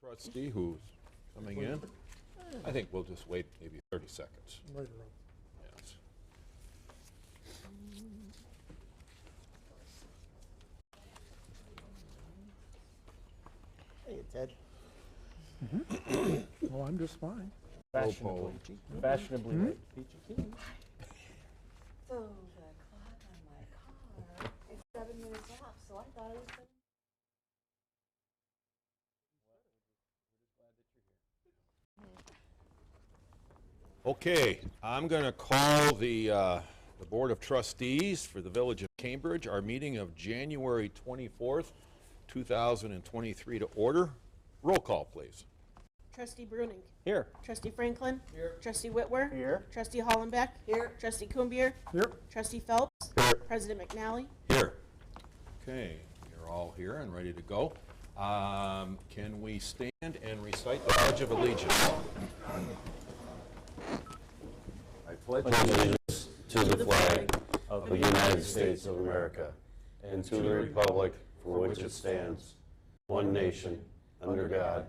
trustee who's coming in. I think we'll just wait maybe 30 seconds. Right around. Yes. Hey, Ted. Oh, I'm just fine. Fashionably late. Peachy Keen. So the clock on my car is 7 minutes off, so I thought it was 7. Okay, I'm going to call the Board of Trustees for the Village of Cambridge, our meeting of January 24th, 2023 to order. Roll call, please. Trustee Bruning. Here. Trustee Franklin. Here. Trustee Whitwer. Here. Trustee Hollenbeck. Here. Trustee Kumbir. Here. Trustee Phelps. Here. President McNally. Here. Okay, you're all here and ready to go. Can we stand and recite the Pledge of Allegiance? I pledge allegiance to the flag of the United States of America and to the republic for which it stands, one nation, under God,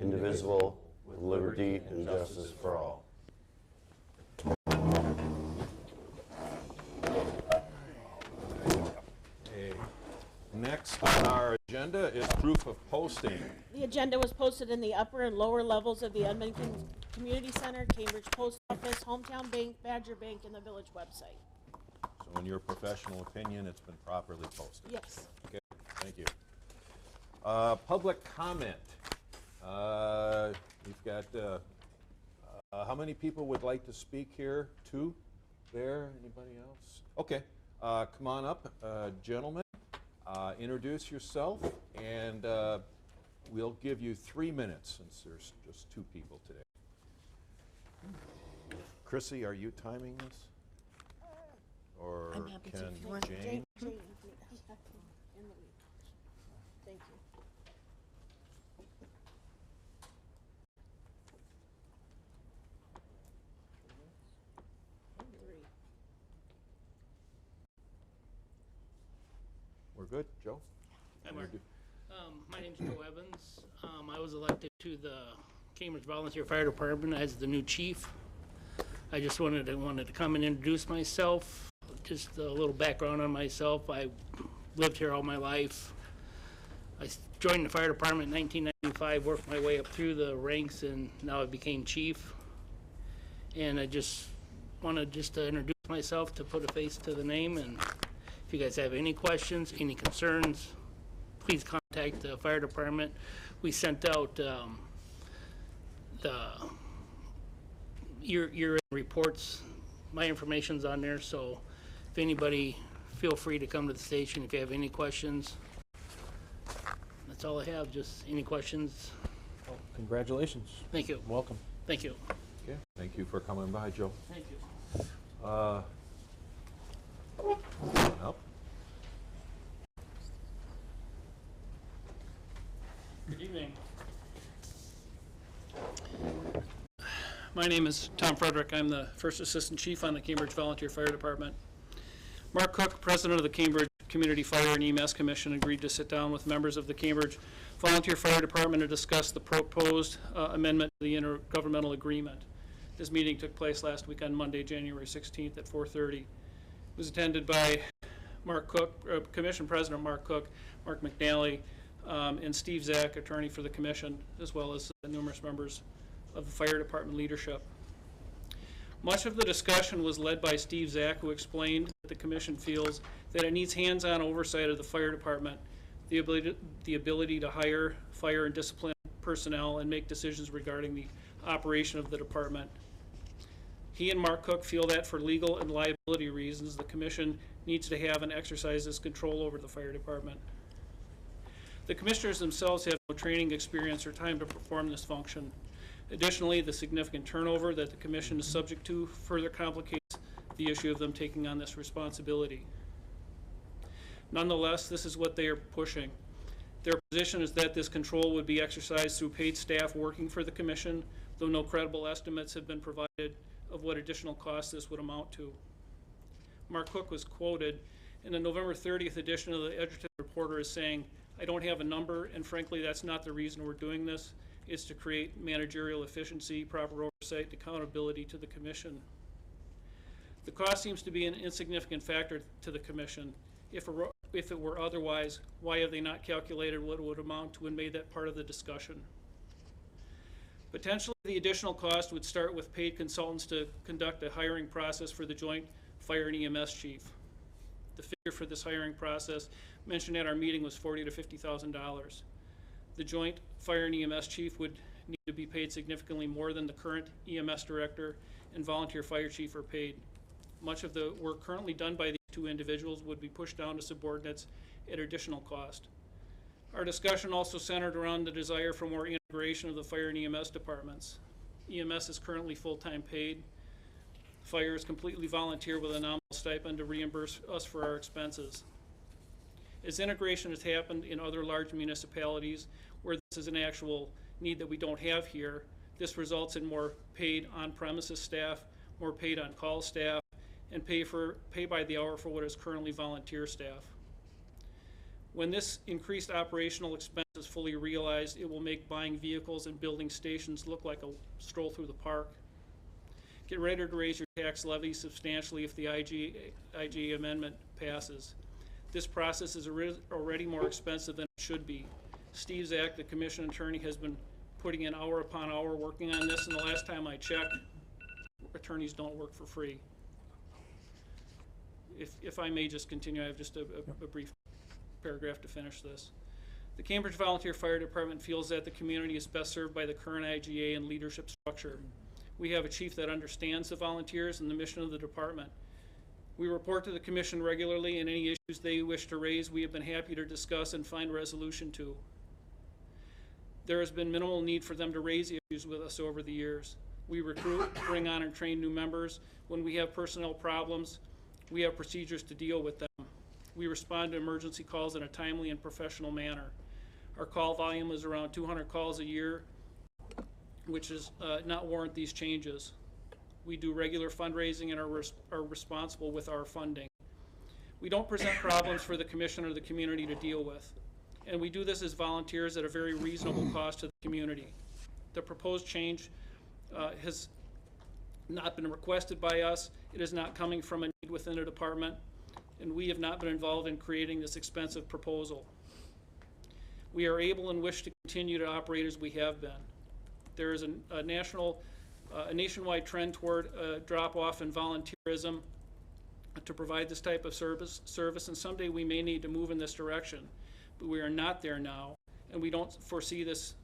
indivisible, with liberty and justice for all. Okay. Next on our agenda is proof of posting. The agenda was posted in the upper and lower levels of the Edmonton Community Center, Cambridge Post Office, Hometown Bank, Badger Bank, and the village website. So in your professional opinion, it's been properly posted? Yes. Okay, thank you. Public comment. We've got, how many people would like to speak here? Two? There? Anybody else? Okay, come on up, gentlemen. Introduce yourself, and we'll give you 3 minutes since there's just two people today. Chrissy, are you timing this? Or I'm happy to can if you want. Jane? Jane. Thank you. We're good, Joe? Hi, Mark. My name's Joe Evans. I was elected to the Cambridge Volunteer Fire Department as the new chief. I just wanted to come and introduce myself. Just a little background on myself. I lived here all my life. I joined the fire department in 1995, worked my way up through the ranks, and now I became chief. And I just wanted to introduce myself, to put a face to the name, and if you guys have any questions, any concerns, please contact the fire department. We sent out the year-end reports. My information's on there, so if anybody, feel free to come to the station if you have any questions. That's all I have, just any questions. Well, congratulations. Thank you. Welcome. Thank you. Okay, thank you for coming by, Joe. Thank you. Up. Good evening. My name is Tom Frederick. I'm the First Assistant Chief on the Cambridge Volunteer Fire Department. Mark Cook, President of the Cambridge Community Fire and EMS Commission, agreed to sit down with members of the Cambridge Volunteer Fire Department to discuss the proposed amendment to the intergovernmental agreement. This meeting took place last week on Monday, January 16th at 4:30. It was attended by Mark Cook, Commission President Mark Cook, Mark McNally, and Steve Zach, attorney for the commission, as well as numerous members of the fire department leadership. Much of the discussion was led by Steve Zach, who explained that the commission feels that it needs hands-on oversight of the fire department, the ability to hire, fire, and discipline personnel, and make decisions regarding the operation of the department. He and Mark Cook feel that for legal and liability reasons, the commission needs to have and exercise this control over the fire department. The commissioners themselves have no training, experience, or time to perform this function. Additionally, the significant turnover that the commission is subject to further complicates the issue of them taking on this responsibility. Nonetheless, this is what they are pushing. Their position is that this control would be exercised through paid staff working for the commission, though no credible estimates have been provided of what additional costs this would amount to. Mark Cook was quoted in the November 30th edition of the Edgerton Reporter as saying, I don't have a number, and frankly, that's not the reason we're doing this. It's to create managerial efficiency, proper oversight, accountability to the commission. The cost seems to be an insignificant factor to the commission. If it were otherwise, why have they not calculated what it would amount to and made that part of the discussion? Potentially, the additional cost would start with paid consultants to conduct a hiring process for the joint fire and EMS chief. The figure for this hiring process mentioned at our meeting was $40,000 to $50,000. The joint fire and EMS chief would need to be paid significantly more than the current EMS director and volunteer fire chief are paid. Much of the work currently done by these two individuals would be pushed down to subordinates at additional cost. Our discussion also centered around the desire for more integration of the fire and EMS departments. EMS is currently full-time paid. Fire is completely volunteer with a nominal stipend to reimburse us for our expenses. As integration has happened in other large municipalities where this is an actual need that we don't have here, this results in more paid on-premises staff, more paid on-call staff, and pay by the hour for what is currently volunteer staff. When this increased operational expense is fully realized, it will make buying vehicles and building stations look like a stroll through the park. Get ready to raise your tax levy substantially if the IGA amendment passes. This process is already more expensive than it should be. Steve Zak, the commission attorney, has been putting in hour upon hour working on this, and the last time I checked, attorneys don't work for free. If I may just continue, I have just a brief paragraph to finish this. The Cambridge Volunteer Fire Department feels that the community is best served by the current IGA and leadership structure. We have a chief that understands the volunteers and the mission of the department. We report to the commission regularly, and any issues they wish to raise, we have been happy to discuss and find resolution to. There has been minimal need for them to raise issues with us over the years. We recruit, bring on, and train new members. When we have personnel problems, we have procedures to deal with them. We respond to emergency calls in a timely and professional manner. Our call volume is around 200 calls a year, which does not warrant these changes. We do regular fundraising and are responsible with our funding. We don't present problems for the commission or the community to deal with. And we do this as volunteers at a very reasonable cost to the community. The proposed change has not been requested by us. It is not coming from a need within a department, and we have not been involved in creating this expensive proposal. We are able and wish to continue to operate as we have been. There is a nationwide trend toward a drop-off in volunteerism to provide this type of service, and someday we may need to move in this direction, but we are not there now, and we don't foresee this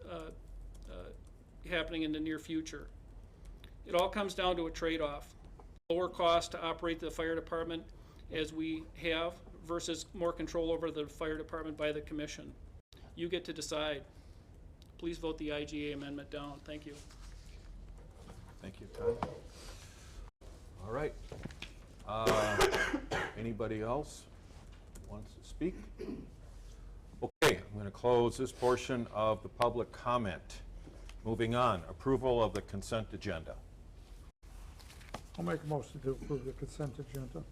happening in the near future. It all comes down to a trade-off. Lower cost to operate the fire department as we have versus more control over the fire department by the commission. You get to decide. Please vote the IGA amendment down. Thank you. Thank you, Todd. All right. Anybody else wants to speak? Okay, I'm going to close this portion of the public comment. Moving on, approval of the consent agenda. I'll make a motion to approve the consent agenda,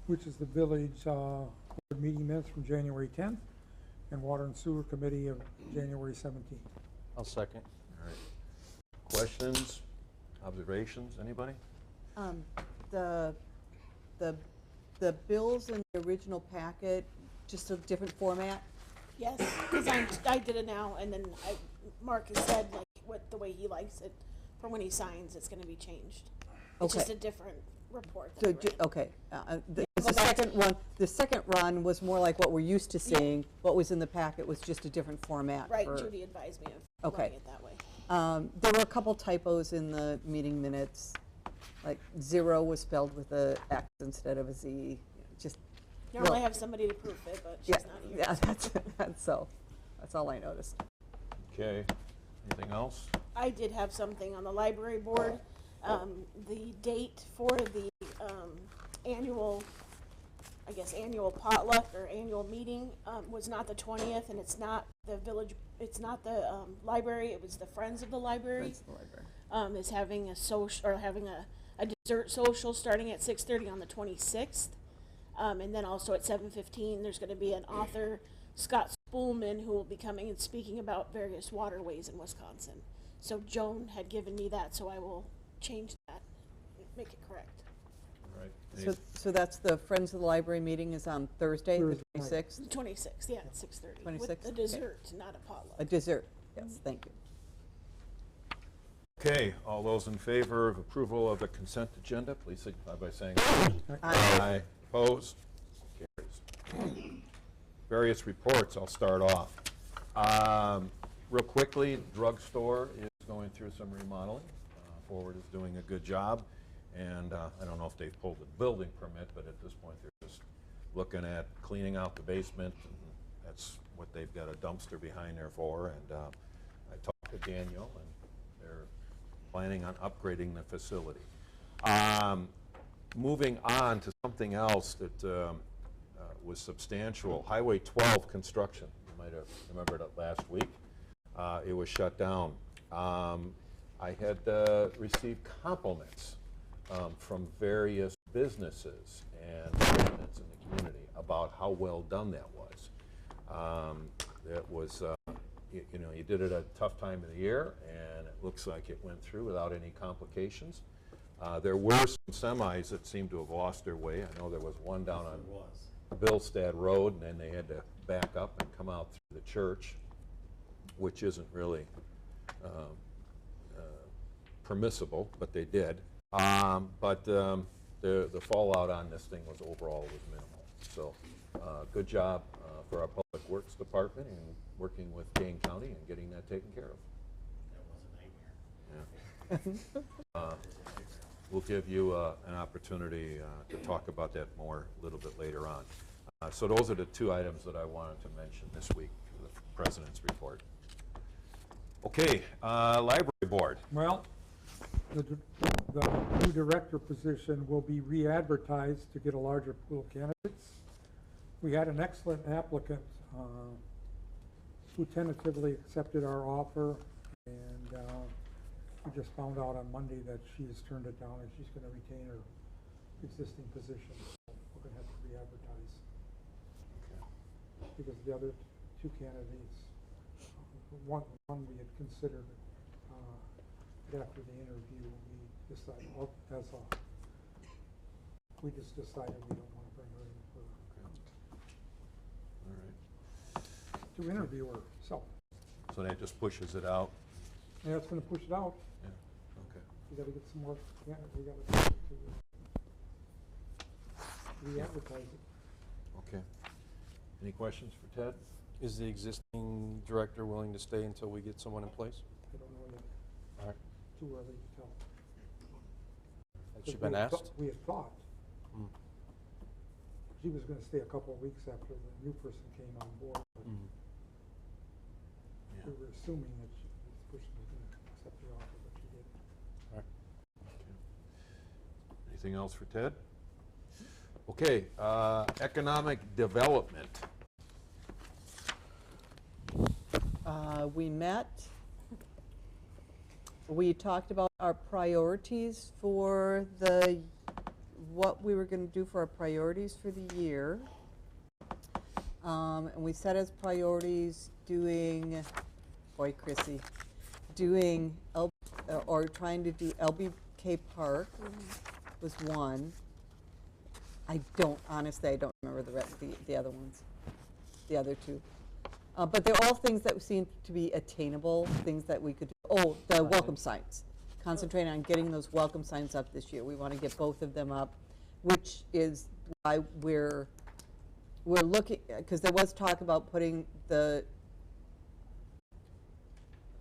which is the village board meeting minutes from January 10th and Water and Sewer Committee of January 17th. I'll second. All right. Questions, observations, anybody? The bills in the original packet, just a different format? Yes, because I did it now, and then Mark has said the way he likes it, for when he signs, it's gonna be changed. It's Okay. just a different report. So, than the okay, the Go back second one, the second run was more like what we're used to seeing. What was in the packet was just a different format. Right, for- Judy advised me of Okay. running it that way. There were a couple typos in the meeting minutes, like 0 was spelled with a X instead of a Z, just, Normally I Well- have somebody to proof it, but she's yeah, not here. yeah, that's all I noticed. Okay, anything else? I did have something on the library board. The date for the annual potluck or annual meeting was not the 20th, and it's not the village, it's not the library, it was the Friends of the Library. That's the library. Is having a social, or having a dessert social starting at 6:30 on the 26th. And then also at 7:15, there's going to be an author, Scott Spoolman, who will be coming and speaking about various waterways in Wisconsin. So Joan had given me that, so I will change that, make it correct. All right. So that's the Friends of the Library meeting is on Thursday, the Thursday. 26th? 26th, yeah, at 6:30. 26th, With a okay. dessert, not a potluck. A dessert, yes, thank you. Okay, all those in favor of approval of the consent agenda, please signify by saying aye. Aye. Opposed? Carries. Various reports, I'll start off. Real quickly, drugstore is going through some remodeling. Forward is doing a good job, and I don't know if they've pulled the building permit, but at this point they're just looking at cleaning out the basement, and that's what they've got a dumpster behind there for. And I talked to Daniel, and they're planning on upgrading the facility. Moving on to something else that was substantial, Highway 12 construction. You might have remembered it last week. It was shut down. I had received compliments from various businesses and residents in the community about how well done that was. It was, you know, you did it at a tough time of the year, and it looks like it went through without any complications. There were some semis that seemed to have lost their way. I know there was one down on Billstad Road, and then they had to back up and come out through the church, which isn't really permissible, but they did. But the fallout on this thing was overall minimal. So good job for our Public Works Department and working with Kane County and getting that taken care of. That was a nightmare. Yeah. We'll give you an opportunity to talk about that more a little bit later on. So those are the two items that I wanted to mention this week for the President's report. Okay, Library Board. Well, the new director position will be re-advertised to get a larger pool of candidates. We had an excellent applicant who tentatively accepted our offer, and we just found out on Monday that she has turned it down and she's going to retain her existing position. So we're going to have to re-advertise. Because the other two candidates, one we had considered, but after the interview, we decided, we just decided we don't want to bring her in for All right. to interview her. So, So that just pushes it out? yeah, it's going to push it out. Yeah, okay. We got to get some more candidates. We got to re-advertise it. Okay. Any questions for Ted? Is the existing director willing to stay until we get someone in place? I don't know yet. All right. Too early to tell. Has she But been we had asked? We had thought Mm. she was going to stay a couple of weeks after the new person came on board. But Mm. we were assuming that this person was going to accept the offer, but she didn't. All right. Anything else for Ted? Okay, economic development. We met, we talked about our priorities for what we were going to do for our priorities for the year. And we set as priorities doing, boy, Chrissy, doing, or trying to do LBK Park was one. Honestly, I don't remember the other ones, the other two. But they're all things that seem to be attainable, things that we could do. Oh, the welcome signs. Concentrating on getting those welcome signs up this year. We want to get both of them up, which is why we're looking, because there was talk about putting the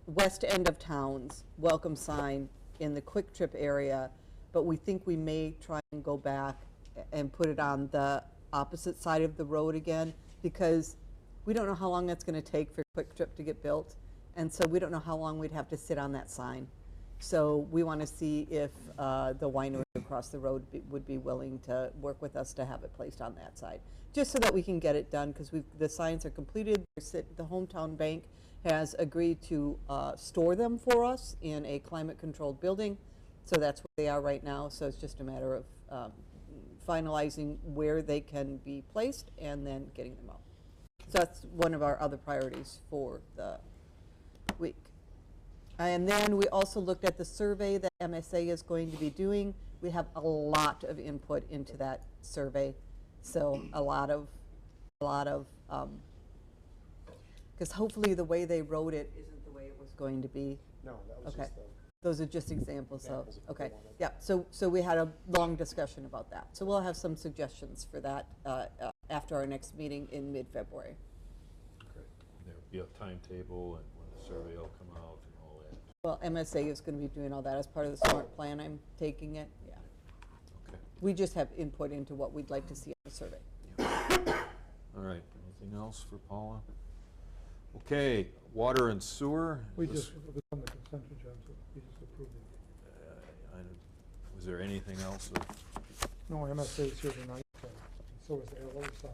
west end of town's welcome sign in the Quick Trip area, but we think we may try and go back and put it on the opposite side of the road again, because we don't know how long that's going to take for Quick Trip to get built, and so we don't know how long we'd have to sit on that sign. So we want to see if the winery across the road would be willing to work with us to have it placed on that side, just so that we can get it done, because the signs are completed. The Hometown Bank has agreed to store them for us in a climate-controlled building, so that's where they are right now. So it's just a matter of finalizing where they can be placed and then getting them out. So that's one of our other priorities for the week. And then we also looked at the survey that MSA is going to be doing. We have a lot of input into that survey. So a lot of, because hopefully the way they wrote it isn't the way it was going to be. No, that was Okay. just the. Those are just examples of, Examples of what they okay, wanted. yeah, so we had a long discussion about that. So we'll have some suggestions for that after our next meeting in mid-February. There'll be a timetable and when the survey will come out and all that. Well, MSA is gonna be doing all that as part of the SMART plan, I'm taking it, yeah. Okay. We just have input into what we'd like to see in the survey. All right, anything else for Paula? Okay, water and sewer. We This- just, it was on the consent agenda, we just approved it. Was there anything else? No, MSA is here tonight, and so is Ellis on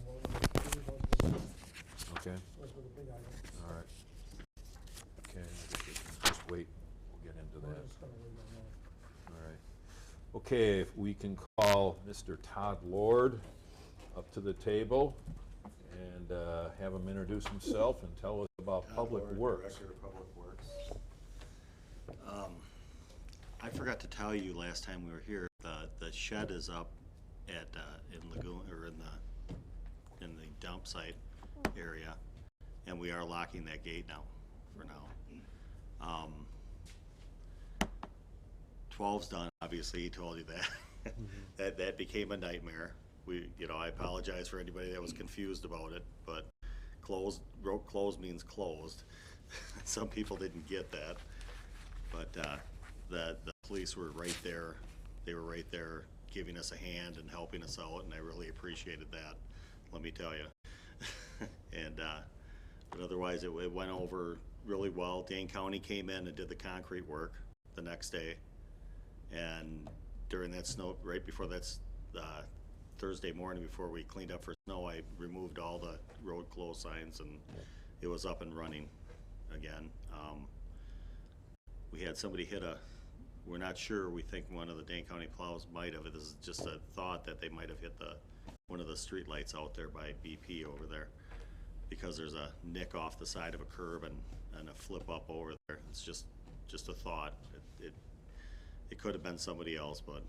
William. Okay, Those were the big items. all right. Okay, I guess we can just wait, we'll get into We're that. just gonna wait on that. All right. Okay, if we can call Mr. Todd Lord up to the table and have him introduce himself and tell us about Public Works. Director of Public Works. I forgot to tell you last time we were here, the shed is up at, in Lagoon, or in the dump site area, and we are locking that gate now, for now. 12's done, obviously, he told you that. That became a nightmare. I apologize for anybody that was confused about it, but wrote closed means closed. Some people didn't get that, but the police were right there. They were right there giving us a hand and helping us out, and I really appreciated that, let me tell you. And but otherwise, it went over really well. Dane County came in and did the concrete work the next day, and during that snow, right before that's Thursday morning, before we cleaned up for snow, I removed all the road closed signs, and it was up and running again. We had somebody hit we're not sure, we think one of the Dane County plows might have, this is just a thought that they might have hit one of the street lights out there by BP over there, because there's a nick off the side of a curb and a flip up over there. It's just a thought. It could have been somebody else, but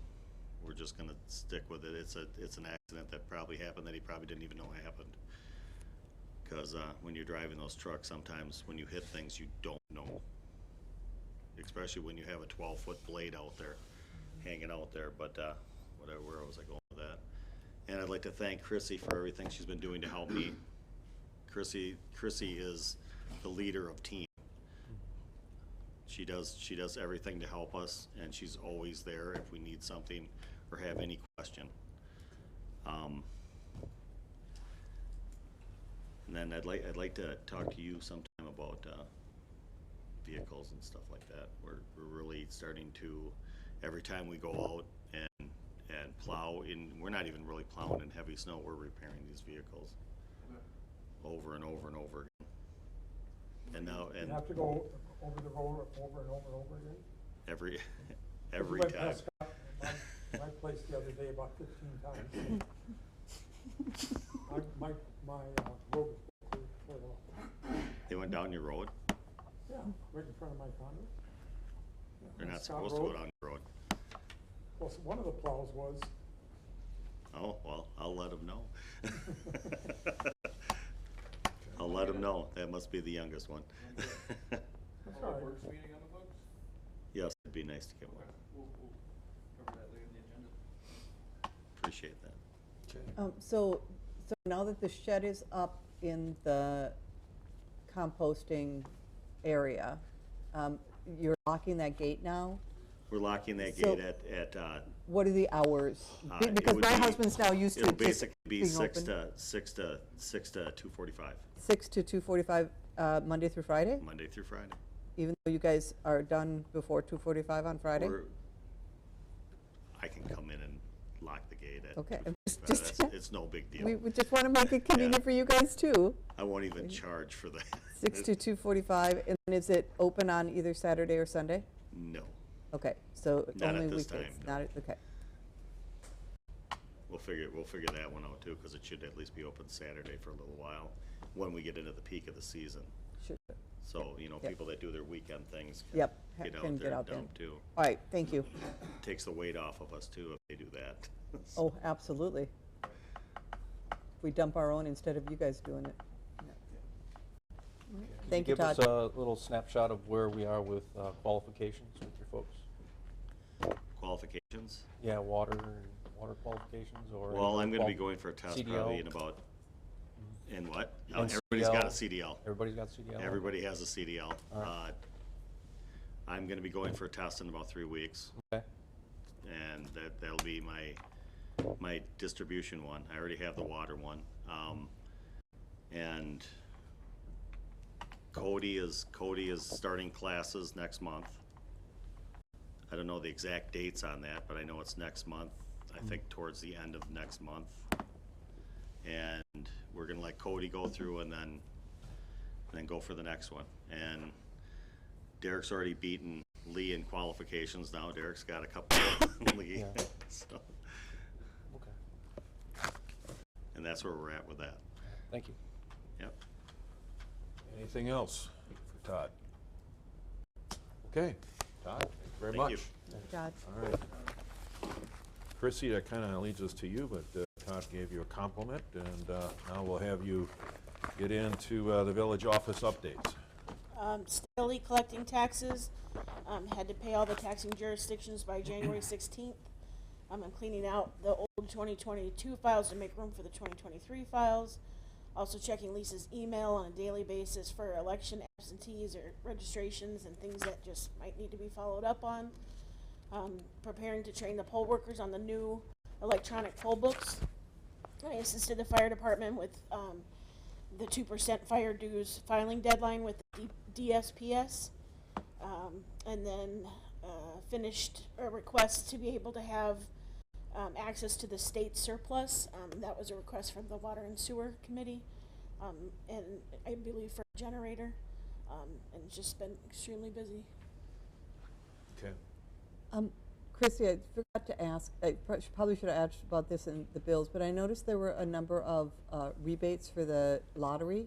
we're just gonna stick with it. It's an accident that probably happened that he probably didn't even know happened. Because when you're driving those trucks, sometimes when you hit things you don't know. Especially when you have a 12-foot blade out there, hanging out there, but where was I going with that? And I'd like to thank Chrissy for everything she's been doing to help me. Chrissy is the leader of team. She does everything to help us, and she's always there if we need something or have any question. And then I'd like to talk to you sometime about vehicles and stuff like that. We're really starting to, every time we go out and plow in, we're not even really plowing in heavy snow, we're repairing these vehicles over and over and over again. And now, You and have to go over the road over and over and over again? every We went time. past my place the other day about 15 times. My road was clear off. They went down your road. Yeah, right in front of my condo. They're not Scott supposed to go Road. down your road. Well, one of the plows was, Oh, well, I'll let them know. I'll let them know. That must be the youngest one. that's all right. meeting on the books? Yes, it'd be nice to get one. We'll cover that later in the agenda. Appreciate that. So now that the shed is up in the composting area, you're locking that gate now? We're locking that So- gate at What are the hours? it Because would my be- husband's now used to it'll it just basically be being six open. to 2:45, 6 to 2:45, Monday through Friday? Monday through Friday. Even though you guys are done before 2:45 on Friday? I can come in and lock the gate at. Okay, 2:45. It's no big deal. we just want to make it convenient for you guys too. I won't even charge for that. 6 to 2:45, and then is it open on either Saturday or Sunday? No. Okay, so Not at only this weekdays, time, not, okay. we'll figure that one out too, because it should at least be open Saturday for a little while, when we get into the peak of the season. Should- So, you know, Yep. people that do their weekend things can Yep, get can out get there and out there. dump too. All right, thank you. Takes the weight off of us too if they do that. Oh, absolutely. We dump our own instead of you guys doing it. Thank you, Todd. Give us a little snapshot of where we are with qualifications with your folks. Qualifications? Yeah, water qualifications or? Well, I'm gonna be going for a test CDL. probably in about, in what? And Everybody's got a CDL. CDL. Everybody's got CDL? Everybody has a CDL. All right. I'm gonna be going for a test in about 3 weeks, Okay, and that'll be my distribution one. I already have the water one. And Cody is starting classes next month. I don't know the exact dates on that, but I know it's next month. I think towards the end of next month. And we're gonna let Cody go through and then go for the next one. And Derek's already beaten Lee in qualifications now. Derek's got a couple of Lee. Yeah. So, okay. and that's where we're at with that. Thank you. Yep. Anything else for Todd? Okay, Todd, thank you very Thank much. you. Todd. All right. Chrissy, that kind of leads us to you, but Todd gave you a compliment, and now we'll have you get into the village office updates. Steadily collecting taxes. Had to pay all the taxing jurisdictions by January 16th. I'm cleaning out the old 2022 files to make room for the 2023 files. Also checking Lisa's email on a daily basis for election absentees or registrations and things that just might need to be followed up on. Preparing to train the poll workers on the new electronic poll books. I assisted the fire department with the 2% fire dues filing deadline with the DSPS, and then finished a request to be able to have access to the state surplus. That was a request from the Water and Sewer Committee, and I believe for a generator, and it's just been extremely busy. Okay. Chrissy, I forgot to ask, I probably should have asked about this in the bills, but I noticed there were a number of rebates for the lottery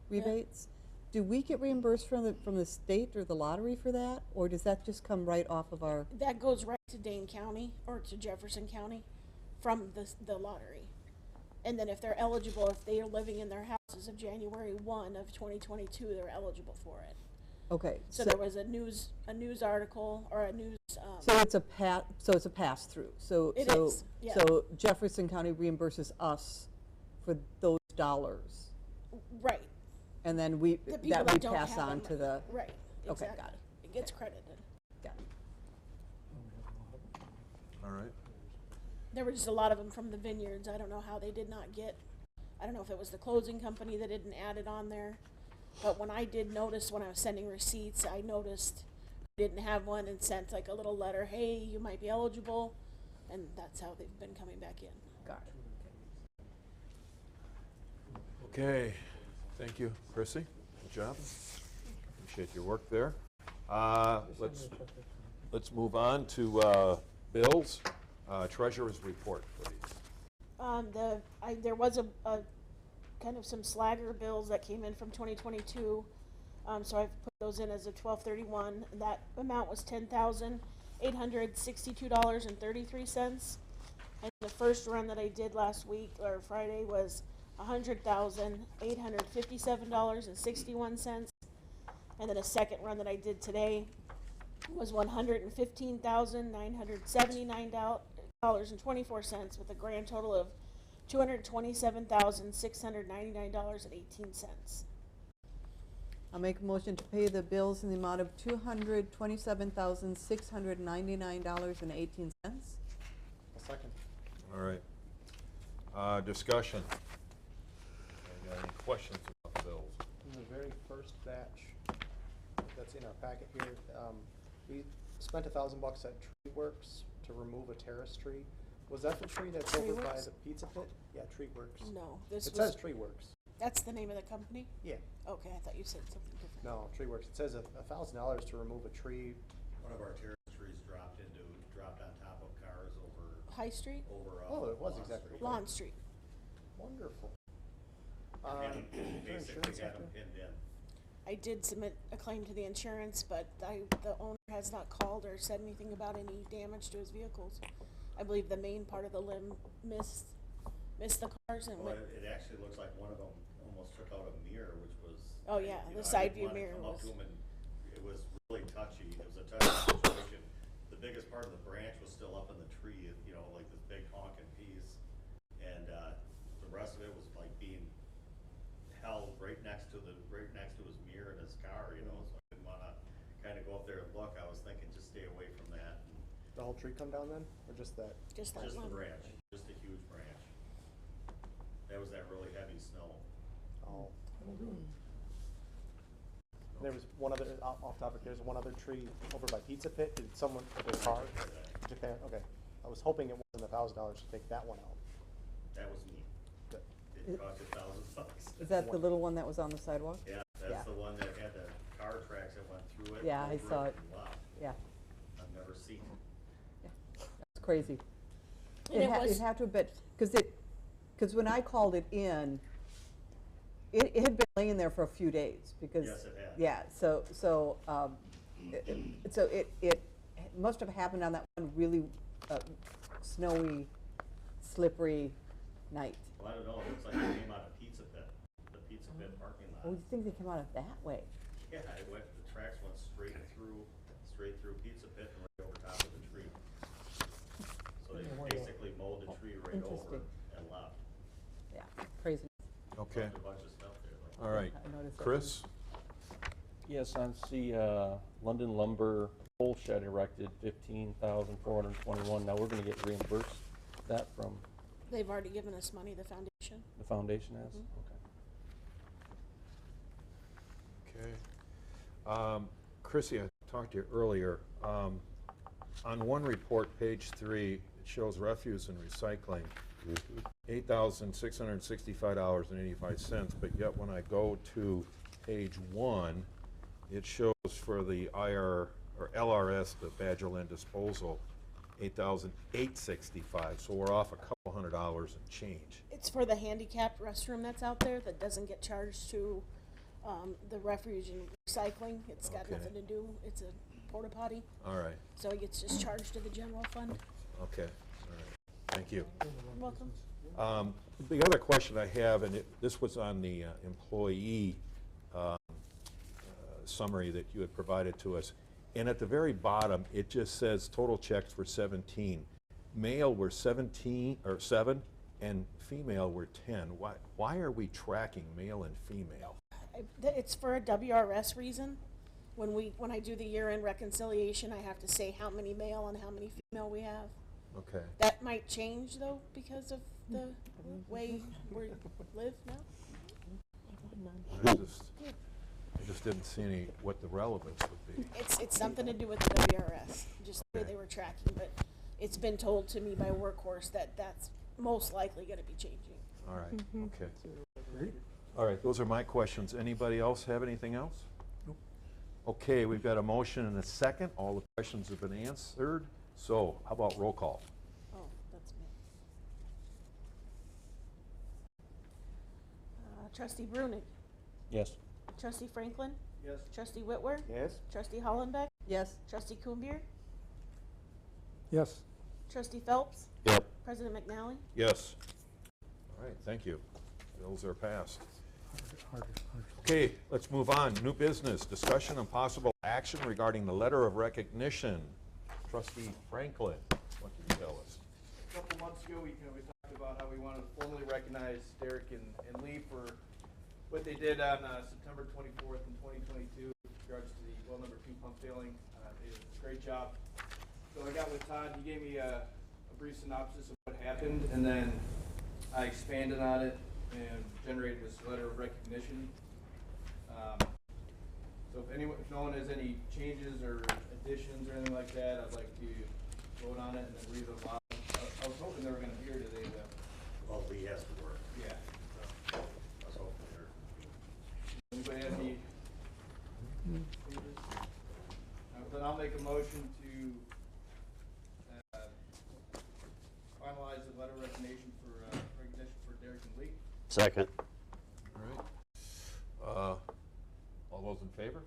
rebates. Do we get reimbursed from the state or the lottery for that, or does that just come right off of our? That goes right to Dane County or to Jefferson County from the lottery. And then if they're eligible, if they are living in their houses of January 1 of 2022, they're eligible for it. Okay. So there was a news article or a news. So it's a pass through. So It is, yeah. So Jefferson County reimburses us for those dollars, Right. and then The people we that don't pass have on them, to the. right. Okay, Exactly. got it. It gets credited. Got it. All right. There were just a lot of them from the vineyards. I don't know how they did not get. I don't know if it was the closing company that didn't add it on there. But when I did notice, when I was sending receipts, I noticed I didn't have one and sent like a little letter, hey, you might be eligible. And that's how they've been coming back in. Got it. Okay, thank you, Chrissy. Good job. Appreciate your work there. Let's move on to bills. Treasurer's report, please. There was a kind of some slagger bills that came in from 2022. So I've put those in as a 1231. That amount was $10,862.33. And the first run that I did last week or Friday was $100,857.61. And then a second run that I did today was $115,979.24 with a grand total of $227,699.18. I'll make a motion to pay the bills in the amount of $227,699.18. Second. All right. Discussion. Got any questions about the bills? In the very first batch that's in our packet here, we spent $1,000 at Tree Works to remove a terrace tree. Was that the tree that's Tree over by Works? the pizza pit? Yeah, Tree Works. No, this It was, says Tree Works. that's the name of the company? Yeah. Okay, I thought you said something different. No, Tree Works. It says $1,000 to remove a tree. One of our terrace trees dropped on top of cars over High Street, Oh, it was exactly. Lawn Street. Wonderful. And is there basically insurance had after? them pinned in. I did submit a claim to the insurance, but the owner has not called or said anything about any damage to his vehicles. I believe the main part of the limb missed the cars and Well, went, it actually looks like one of them almost took out a mirror, which was. Oh, yeah, you the know, I side didn't view wanna mirror come up was- to 'em and it was really touchy. It was a touchy situation. The biggest part of the branch was still up in the tree, you know, like this big honking piece. And, the rest of it was like being held right next to his mirror in his car, you know, so I didn't wanna kinda go up there and look. I was thinking just stay away from that. The whole tree come down then, or just that? just that Just the limb. branch, just a huge branch. That was that really heavy snow. Oh. There was one other, off topic, there's one other tree over by Pizza Pit. Did someone, with their car? Japan, okay. I was hoping it wasn't $1,000 to take that one out. That was me. Good. It cost $1,000. Is that the little one that was on the sidewalk? Yeah, Yeah. that's the one that had the car tracks that went through it. Yeah, I over saw it. and left. Yeah, I've never seen it. it's crazy. And it was- It'd have to have been, because when I called it in, it had been laying there for a few days, because. Yes, it had. Yeah, so it must have happened on that one really snowy, slippery night. Well, I don't know, it looks like it came out of Pizza Pit, the Pizza Pit parking Oh, lot. you think they came out of that way? Yeah, the tracks went straight through Pizza Pit and right over top of the tree. So they basically mowed the tree right over Interesting. and left. Yeah, crazy. Okay, Left a bunch of stuff there, though. all right. I noticed that. Chris? Yes, I see London Lumber pole shed erected, 15,421. Now we're gonna get reimbursed that from They've already given us money, the foundation. the foundation has? Okay. Okay. Chrissy, I talked to you earlier. On one report, page 3, it shows refuse and recycling, $8,665.85, but yet when I go to page 1, it shows for the IR, or LRS, the Badger Land Disposal, $8,865, so we're off a couple $100 and change. It's for the handicapped restroom that's out there that doesn't get charged to the refuse and recycling. It's got Okay. nothing to do, it's a porta potty, All right, so it gets just charged to the general fund. okay, all right, thank you. You're welcome. The other question I have, and this was on the employee summary that you had provided to us, and at the very bottom, it just says total checks were 17. Male were 17, or 7, and female were 10. Why are we tracking male and female? It's for a WRS reason. When I do the year-end reconciliation, I have to say how many male and how many female we have. Okay, That might change though because of the way we live now. I just didn't see any, what the relevance would be. It's something to do with the WRS, just the way they were tracking, but it's been told to me by Workhorse that that's most likely gonna be changing. All right, okay. All right, those are my questions. Anybody else have anything else? Nope. Okay, we've got a motion and a second. All the questions have been answered. So how about roll call? Oh, that's me. Trustee Brunig, Yes. Trustee Franklin, Yes. Trustee Whitwer, Yes? Trustee Hollenbeck, Yes, Trustee Kuhnbier, Yes. Trustee Phelps, Yep. President McNally. Yes. All right, thank you. Bills are passed. Harder. Okay, let's move on. New business, discussion and possible action regarding the letter of recognition. Trustee Franklin, what can you tell us? A couple months ago, we talked about how we wanted to formally recognize Derek and Lee for what they did on September 24th in 2022 with regards to the well number 2 pump failing. They did a great job. So I got with Todd, he gave me a brief synopsis of what happened, and then I expanded on it and generated this letter of recognition. So if no one has any changes or additions or anything like that, I'd like to vote on it and then read it aloud. I was hoping they were gonna be here today, but Well, Lee has to work. yeah. I was hoping there. Anybody have any changes? Then I'll make a motion to Second. All right. All those in favor?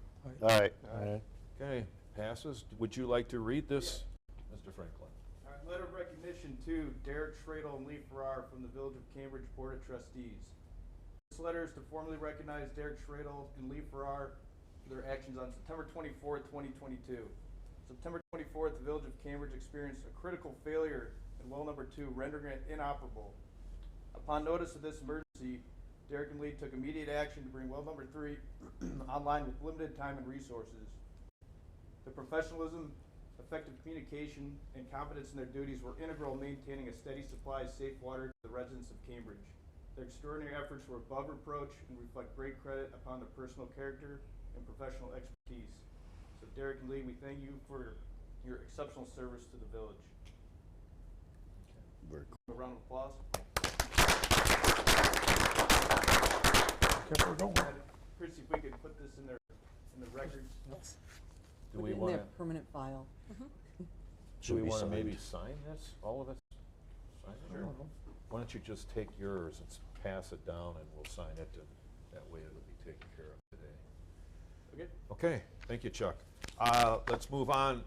Aye. Okay, passes. Would you like to read this, Mr. Franklin? All right, letter of recognition to Derek Schradel and Lee Farrar from the Village of Cambridge Board of Trustees. This letter is to formally recognize Derek Schradel and Lee Farrar for their actions on September 24th, 2022. September 24th, the Village of Cambridge experienced a critical failure in well number 2, rendering it inoperable. Upon notice of this emergency, Derek and Lee took immediate action to bring well number 3 online with limited time and resources. The professionalism, effective communication, and competence in their duties were integral in maintaining a steady supply of safe water to the residents of Cambridge. Their extraordinary efforts were above reproach and reflect great credit upon their personal character and professional expertise. So Derek and Lee, we thank you for your exceptional service to the village. Very cool. A round of applause. Okay, we're going. Chrissy, if we could put this in the records. Yes. Do Put we it in want their to, permanent file. do we be want to maybe signed. sign this, all of it? Sign it? Why don't you just take yours and pass it down and we'll sign it, and that way it'll be taken care of today. Okay. Okay, thank you, Chuck. Let's move on.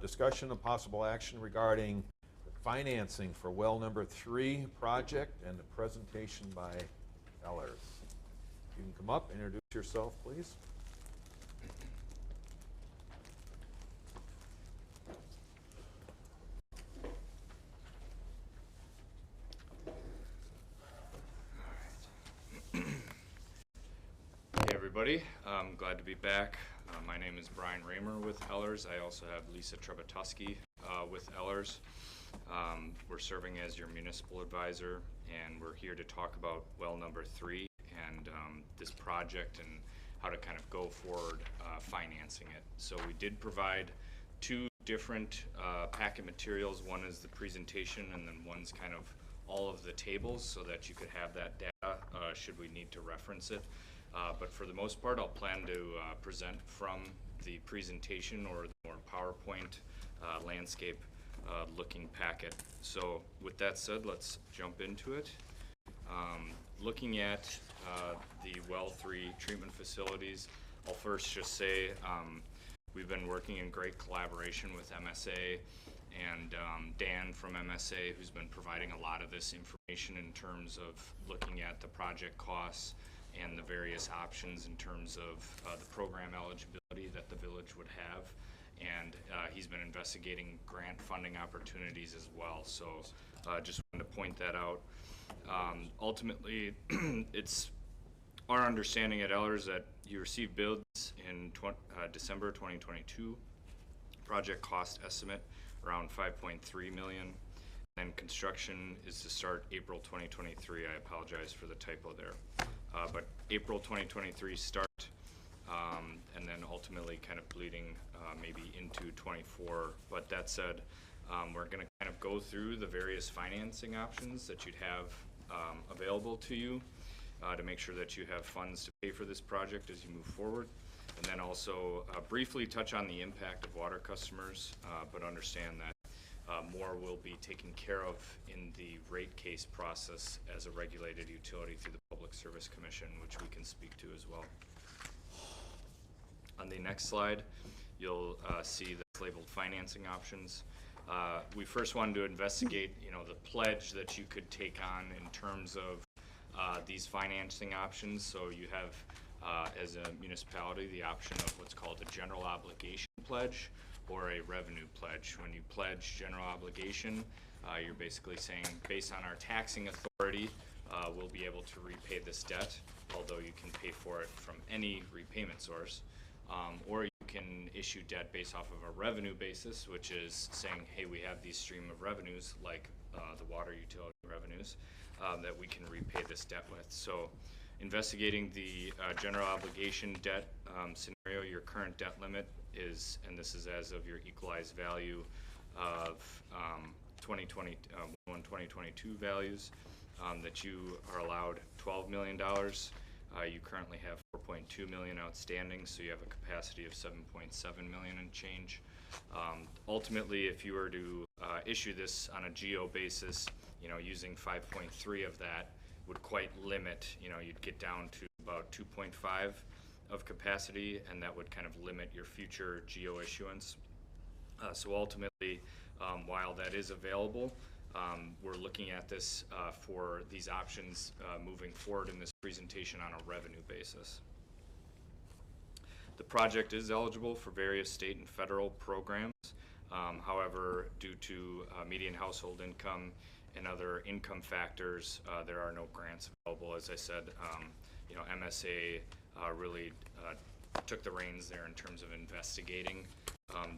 Discussion of possible action regarding the financing for well number 3 project and the presentation by Ellers. You can come up, introduce yourself, please. Hey everybody, I'm glad to be back. My name is Brian Raymer with Ellers. I also have Lisa Trebatuski with Ellers. We're serving as your municipal advisor, and we're here to talk about well number 3 and this project and how to kind of go forward financing it. So we did provide 2 different packet materials. One is the presentation, and then one's kind of all of the tables so that you could have that data should we need to reference it. But for the most part, I'll plan to present from the presentation or the more PowerPoint landscape looking packet. So with that said, let's jump into it. Looking at the well 3 treatment facilities, I'll first just say we've been working in great collaboration with MSA and Dan from MSA, who's been providing a lot of this information in terms of looking at the project costs and the various options in terms of the program eligibility that the village would have. And he's been investigating grant funding opportunities as well. So just wanted to point that out. Ultimately, it's our understanding at Ellers that you received bids in December 2022. Project cost estimate around $5.3 million. And construction is to start April 2023. I apologize for the typo there. But April 2023 start, and then ultimately kind of bleeding maybe into 24. But that said, we're going to kind of go through the various financing options that you'd have available to you to make sure that you have funds to pay for this project as you move forward. And then also briefly touch on the impact of water customers, but understand that more will be taken care of in the rate case process as a regulated utility through the Public Service Commission, which we can speak to as well. On the next slide, you'll see that's labeled financing options. We first wanted to investigate, the pledge that you could take on in terms of these financing options. So you have, as a municipality, the option of what's called a general obligation pledge or a revenue pledge. When you pledge general obligation, you're basically saying, based on our taxing authority, we'll be able to repay this debt, although you can pay for it from any repayment source. Or you can issue debt based off of a revenue basis, which is saying, hey, we have these stream of revenues, like the water utility revenues, that we can repay this debt with. So investigating the general obligation debt scenario, your current debt limit is, and this is as of your equalized value of 2022 values, that you are allowed $12 million. You currently have $4.2 million outstanding, so you have a capacity of $7.7 million and change. Ultimately, if you were to issue this on a GO basis, using 5.3 of that, would quite limit, you'd get down to about 2.5 of capacity, and that would kind of limit your future geo issuance. So ultimately, while that is available, we're looking at this for these options moving forward in this presentation on a revenue basis. The project is eligible for various state and federal programs. However, due to median household income and other income factors, there are no grants available. As I said, MSA really took the reins there in terms of investigating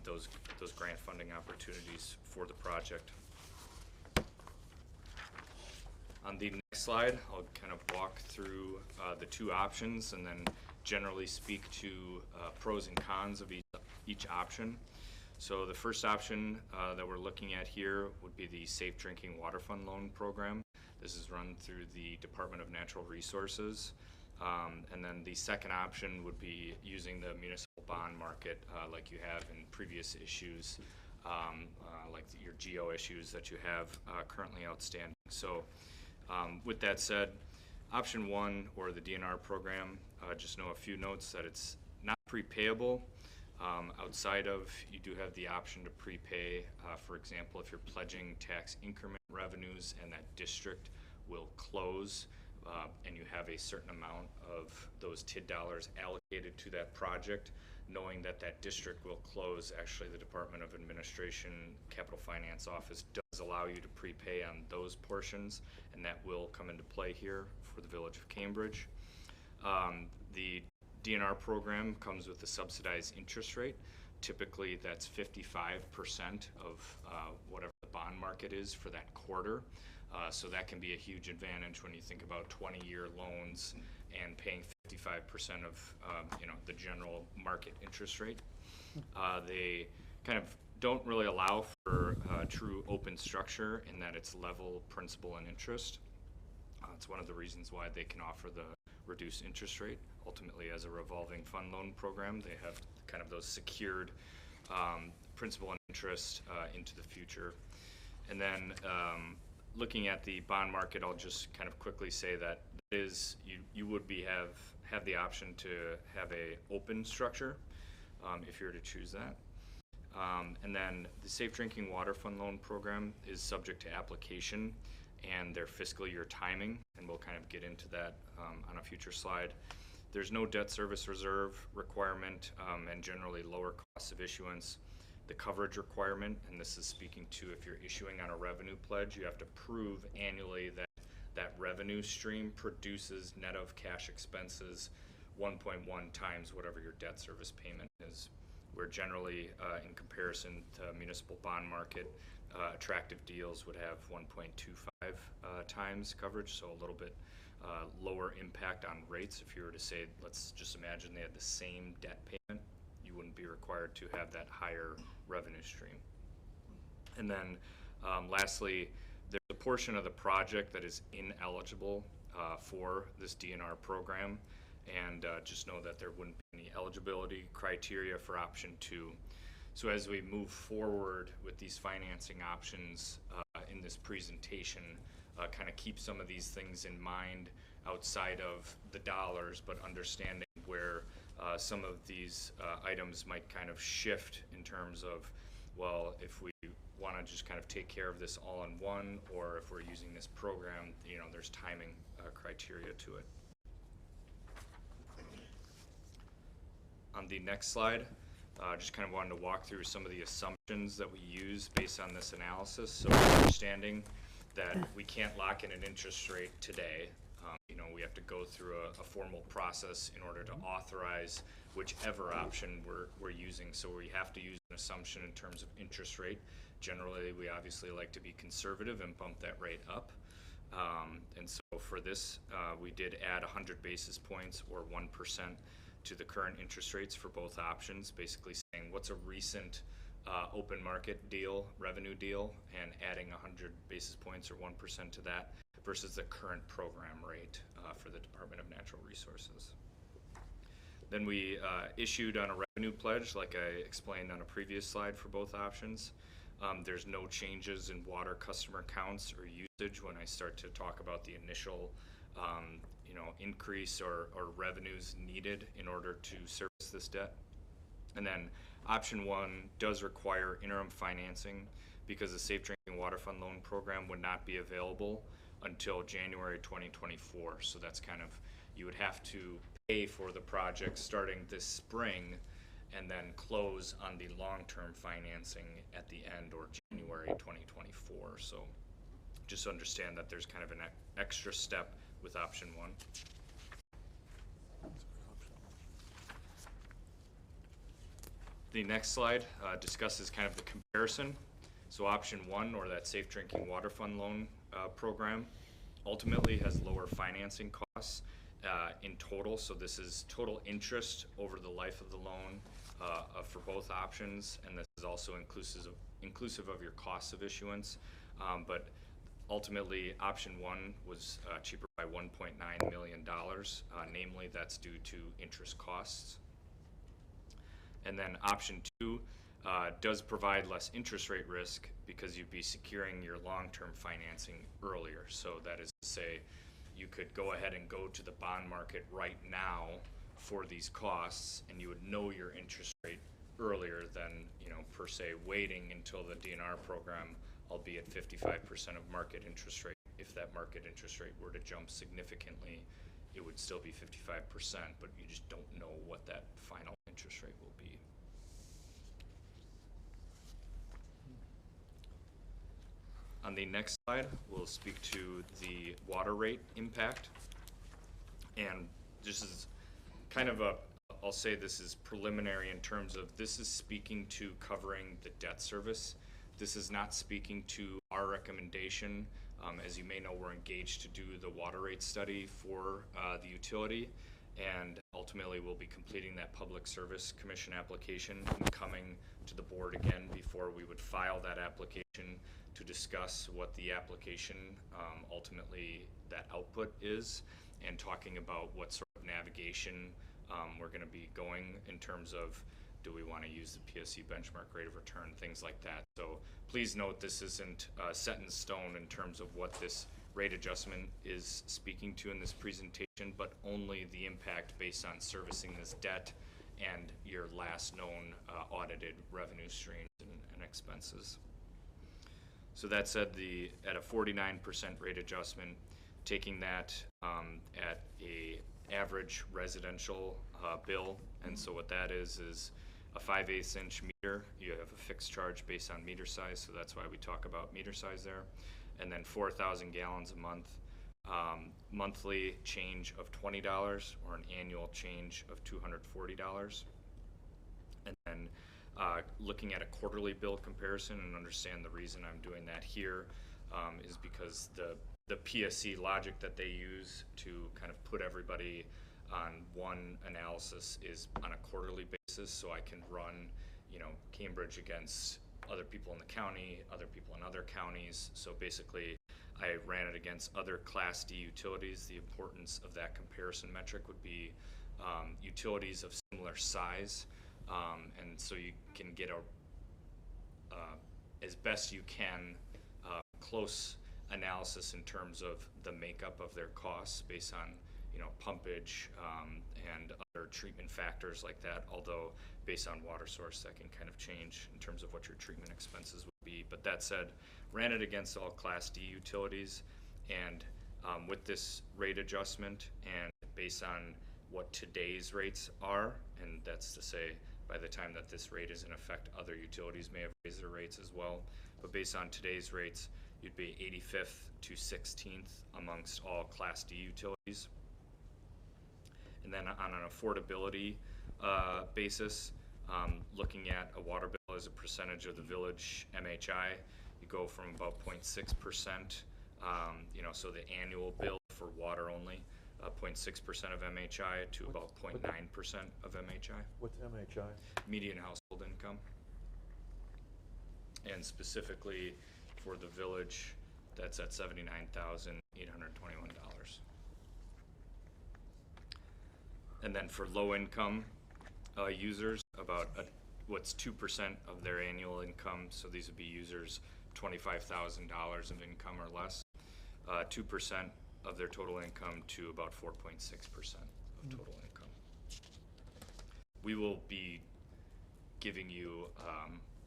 those grant funding opportunities for the project. On the next slide, I'll kind of walk through the two options and then generally speak to pros and cons of each option. So the first option that we're looking at here would be the Safe Drinking Water Fund Loan Program. This is run through the Department of Natural Resources. And then the second option would be using the municipal bond market like you have in previous issues, like your geo issues that you have currently outstanding. So with that said, option one, or the DNR program, just know a few notes that it's not prepayable. Outside of, you do have the option to prepay, for example, if you're pledging tax increment revenues and that district will close, and you have a certain amount of those TID dollars allocated to that project, knowing that that district will close, actually the Department of Administration Capital Finance Office does allow you to prepay on those portions, and that will come into play here for the Village of Cambridge. The DNR program comes with a subsidized interest rate. Typically that's 55% of whatever the bond market is for that quarter. So that can be a huge advantage when you think about 20-year loans and paying 55% of the general market interest rate. They kind of don't really allow for true open structure in that it's level principal and interest. It's one of the reasons why they can offer the reduced interest rate. Ultimately, as a revolving fund loan program, they have kind of those secured principal and interest into the future. And then looking at the bond market, I'll just kind of quickly say that you would have the option to have a open structure if you were to choose that. And then the Safe Drinking Water Fund Loan Program is subject to application and their fiscal year timing, and we'll kind of get into that on a future slide. There's no debt service reserve requirement and generally lower costs of issuance. The coverage requirement, and this is speaking to if you're issuing on a revenue pledge, you have to prove annually that that revenue stream produces net of cash expenses 1.1 times whatever your debt service payment is. Where generally, in comparison to municipal bond market, attractive deals would have 1.25 times coverage, so a little bit lower impact on rates. If you were to say, let's just imagine they had the same debt payment, you wouldn't be required to have that higher revenue stream. And then lastly, there's a portion of the project that is ineligible for this DNR program, and just know that there wouldn't be any eligibility criteria for option two. So as we move forward with these financing options in this presentation, kind of keep some of these things in mind outside of the dollars, but understanding where some of these items might kind of shift in terms of, well, if we want to just kind of take care of this all in one, or if we're using this program, there's timing criteria to it. On the next slide, just kind of wanted to walk through some of the assumptions that we use based on this analysis. So understanding that we can't lock in an interest rate today. We have to go through a formal process in order to authorize whichever option we're using. So we have to use an assumption in terms of interest rate. Generally, we obviously like to be conservative and bump that rate up. And so for this, we did add 100 basis points or 1% to the current interest rates for both options, basically saying what's a recent open market deal, revenue deal, and adding 100 basis points or 1% to that versus the current program rate for the Department of Natural Resources. Then we issued on a revenue pledge, like I explained on a previous slide for both options. There's no changes in water customer counts or usage when I start to talk about the initial you know, increase or revenues needed in order to service this debt. And then option 1 does require interim financing because the Safe Drinking Water Fund loan program would not be available until January 2024. So that's kind of, you would have to pay for the project starting this spring and then close on the long-term financing at the end or January 2024. So just understand that there's kind of an extra step with option 1. The next slide discusses kind of the comparison. So option 1, or that Safe Drinking Water Fund loan program, ultimately has lower financing costs in total. So this is total interest over the life of the loan for both options, and this is also inclusive of your costs of issuance. But ultimately, option 1 was cheaper by $1.9 million. Namely, that's due to interest costs. And then option 2 does provide less interest rate risk because you'd be securing your long-term financing earlier. So that is to say, you could go ahead and go to the bond market right now for these costs, and you would know your interest rate earlier than, you know, per se waiting until the DNR program, albeit 55% of market interest rate. If that market interest rate were to jump significantly, it would still be 55%, but you just don't know what that final interest rate will be. On the next slide, we'll speak to the water rate impact. And this is kind of I'll say this is preliminary in terms of this is speaking to covering the debt service. This is not speaking to our recommendation. As you may know, we're engaged to do the water rate study for the utility, and ultimately we'll be completing that Public Service Commission application and coming to the board again before we would file that application to discuss what the application ultimately that output is, and talking about what sort of navigation we're going to be going in terms of, do we want to use the PSC benchmark rate of return, things like that. So please note this isn't set in stone in terms of what this rate adjustment is speaking to in this presentation, but only the impact based on servicing this debt and your last known audited revenue streams and expenses. So that said, at a 49% rate adjustment, taking that at a average residential bill, and so what that is a 5/8 inch meter. You have a fixed charge based on meter size, so that's why we talk about meter size there. And then 4,000 gallons a month, monthly change of $20, or an annual change of $240. And then looking at a quarterly bill comparison, and understand the reason I'm doing that here is because the PSC logic that they use to kind of put everybody on one analysis is on a quarterly basis, so I can run, you know, Cambridge against other people in the county, other people in other counties. So basically, I ran it against other Class D utilities. The importance of that comparison metric would be utilities of similar size, and so you can get as best you can close analysis in terms of the makeup of their costs based on, you know, pumpage and other treatment factors like that, although based on water source that can kind of change in terms of what your treatment expenses would be. But that said, ran it against all Class D utilities, and with this rate adjustment and based on what today's rates are, and that's to say by the time that this rate is in effect, other utilities may have raised their rates as well, but based on today's rates, you'd be 85th to 16th amongst all Class D utilities. And then on an affordability basis, looking at a water bill as a percentage of the village MHI, you go from about 0.6%, you know, so the annual bill for water only, 0.6% of MHI to about 0.9% of MHI. What's MHI? Median household income. And specifically for the village, that's at $79,821. And then for low income users, about what's 2% of their annual income, so these would be users $25,000 of income or less. 2% of their total income to about 4.6% of total income. We will be giving you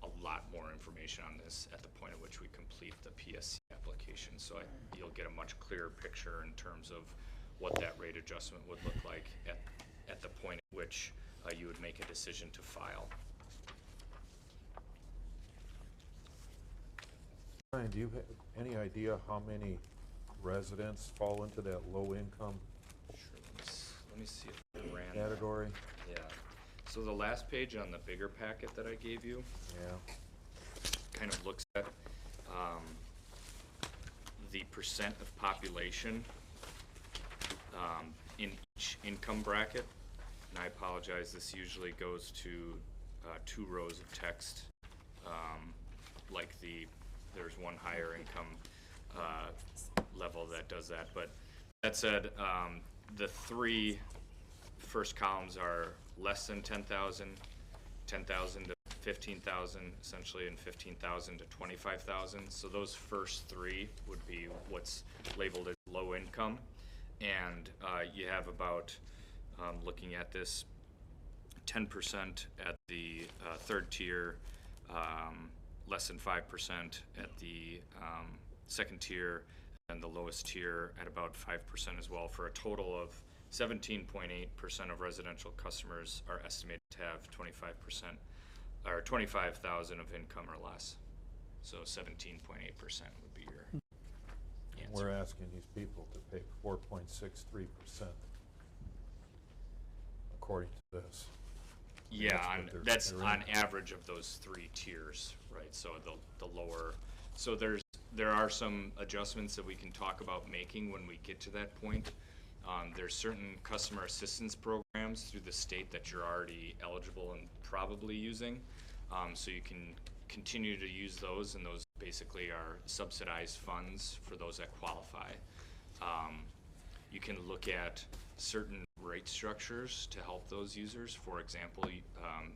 a lot more information on this at the point at which we complete the PSC application. So you'll get a much clearer picture in terms of what that rate adjustment would look like at the point at which you would make a decision to file. Brian, do you have any idea how many residents fall into that low-income Sure, let me see if I ran that. category? Yeah. So the last page on the bigger packet that I gave you Yeah. kind of looks at the percent of population in each income bracket. And I apologize, this usually goes to 2 rows of text, like there's one higher income level that does that. But that said, the 3 first columns are less than 10,000, 10,000 to 15,000, essentially, and 15,000 to 25,000. So those first 3 would be what's labeled as low income. And you have about, looking at this, 10% at the 3rd tier, less than 5% at the 2nd tier, and the lowest tier at about 5% as well, for a total of 17.8% of residential customers are estimated to have 25% or 25,000 of income or less. So 17.8% would be your answer. We're asking these people to pay 4.63%, according to this. Yeah, That's what that's on average of those 3 tiers, right? So the lower, so there are some adjustments that we can talk about making when we get to that point. There's certain customer assistance programs through the state that you're already eligible and probably using. So you can continue to use those, and those basically are subsidized funds for those that qualify. You can look at certain rate structures to help those users. For example,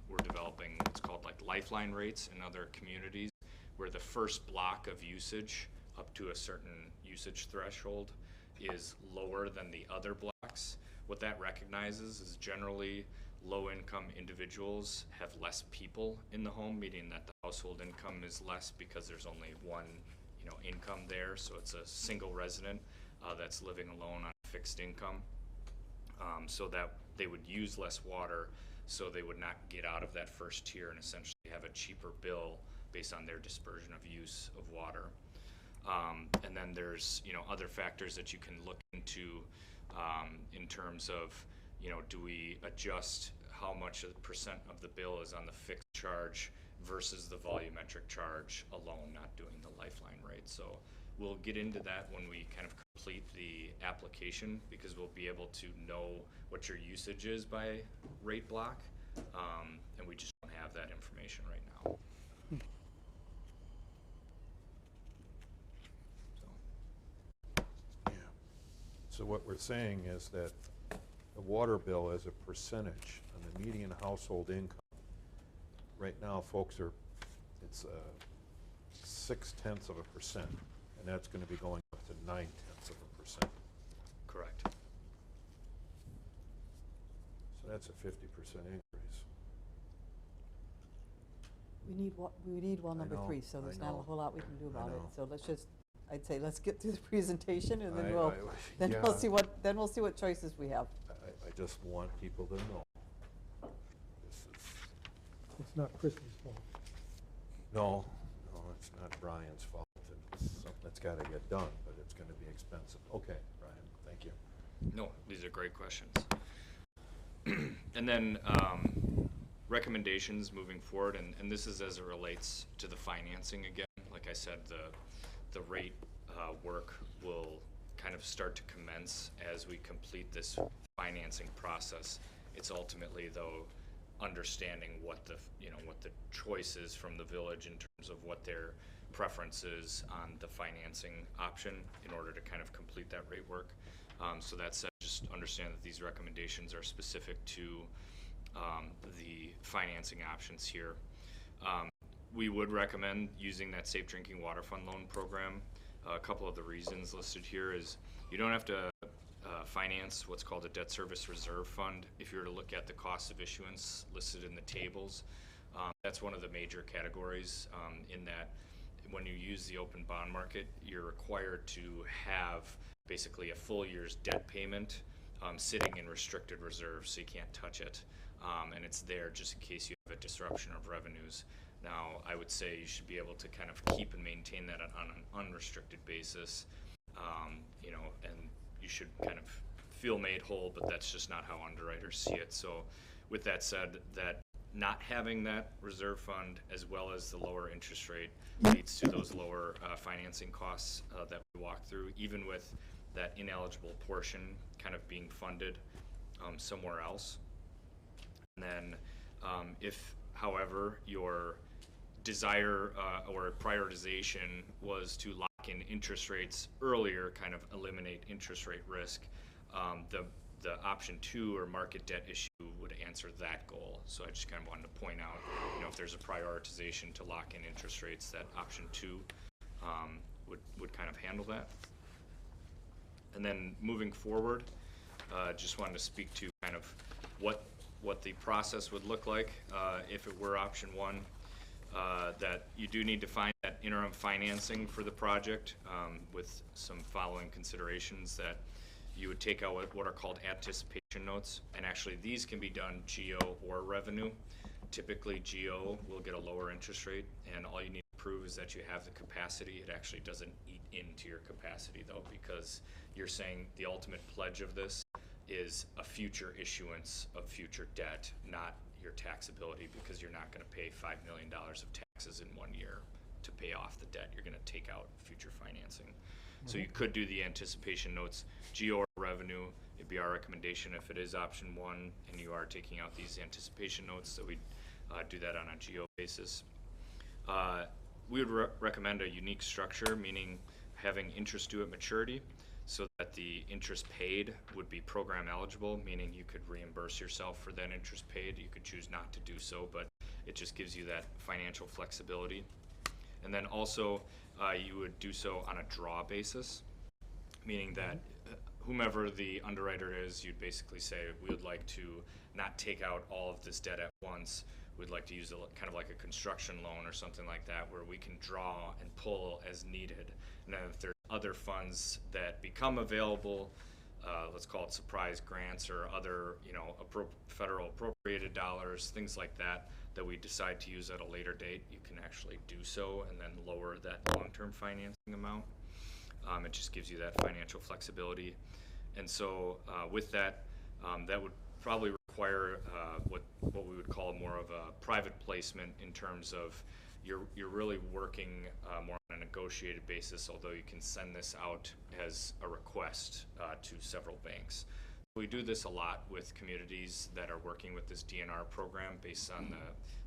we're developing what's called like lifeline rates in other communities, where the first block of usage up to a certain usage threshold is lower than the other blocks. What that recognizes is generally low-income individuals have less people in the home, meaning that the household income is less because there's only one, income there. So it's a single resident that's living alone on a fixed income. So that they would use less water, so they would not get out of that first tier and essentially have a cheaper bill based on their dispersion of use of water. And then there's, other factors that you can look into in terms of, do we adjust how much of the percent of the bill is on the fixed charge versus the volumetric charge alone, not doing the lifeline rate. So we'll get into that when we kind of complete the application, because we'll be able to know what your usage is by rate block, and we just don't have that information right now. So what we're saying is that the water bill as a percentage on the median household income, right now, folks, it's 0.6%, and that's going to be going up to 0.9%. Correct. So that's a 50% increase. We need well number know, 3, so there's I not a know. whole lot we can do about it. know. So I'd say let's get through the presentation, and then yeah. we'll see what choices we have. I just want people to know. This is, It's not Christie's fault. no, it's not Brian's fault. It's something that's got to get done, but it's going to be expensive. Okay, Brian, thank you. No, these are great questions. And then recommendations moving forward, and this is as it relates to the financing again. Like I said, the rate work will kind of start to commence as we complete this financing process. It's ultimately, though, understanding what the choice is from the village in terms of what their preference is on the financing option in order to kind of complete that rate work. So that said, just understand that these recommendations are specific to the financing options here. We would recommend using that Safe Drinking Water Fund loan program. a couple of the reasons listed here is you don't have to finance what's called a debt service reserve fund. If you were to look at the cost of issuance listed in the tables, that's one of the major categories in that when you use the open bond market, you're required to have basically a full year's debt payment sitting in restricted reserves, so you can't touch it. And it's there just in case you have a disruption of revenues. Now, I would say you should be able to kind of keep and maintain that on an unrestricted basis, you know, and you should kind of feel made whole, but that's just not how underwriters see it. So with that said, that not having that reserve fund as well as the lower interest rate leads to those lower financing costs that we walk through, even with that ineligible portion kind of being funded somewhere else. And then if, however, your desire or prioritization was to lock in interest rates earlier, kind of eliminate interest rate risk, the option 2 or market debt issue would answer that goal. So I just kind of wanted to point out, you know, if there's a prioritization to lock in interest rates, that option 2 would kind of handle that. And then moving forward, just wanted to speak to kind of what the process would look like if it were option 1. That you do need to find that interim financing for the project with some following considerations, that you would take out what are called anticipation notes, and actually these can be done GO or revenue. Typically GO will get a lower interest rate, and all you need to prove is that you have the capacity. It actually doesn't eat into your capacity though, because you're saying the ultimate pledge of this is a future issuance of future debt, not your taxability, because you're not going to pay $5 million of taxes in 1 year to pay off the debt. You're going to take out future financing. So you could do the anticipation notes, GO or revenue. It'd be our recommendation if it is option 1 and you are taking out these anticipation notes, that we do that on a GO basis. We would recommend a unique structure, meaning having interest due at maturity, so that the interest paid would be program eligible, meaning you could reimburse yourself for that interest paid. You could choose not to do so, but it just gives you that financial flexibility. And then also you would do so on a draw basis, meaning that whomever the underwriter is, you'd basically say, we would like to not take out all of this debt at once. We'd like to use it kind of like a construction loan or something like that, where we can draw and pull as needed. And then if there's other funds that become available, let's call it surprise grants or other, you know, federal appropriated dollars, things like that, that we decide to use at a later date, you can actually do so and then lower that long-term financing amount. It just gives you that financial flexibility. And so with that, that would probably require what we would call more of a private placement, in terms of you're really working more on a negotiated basis, although you can send this out as a request to several banks. We do this a lot with communities that are working with this DNR program, based on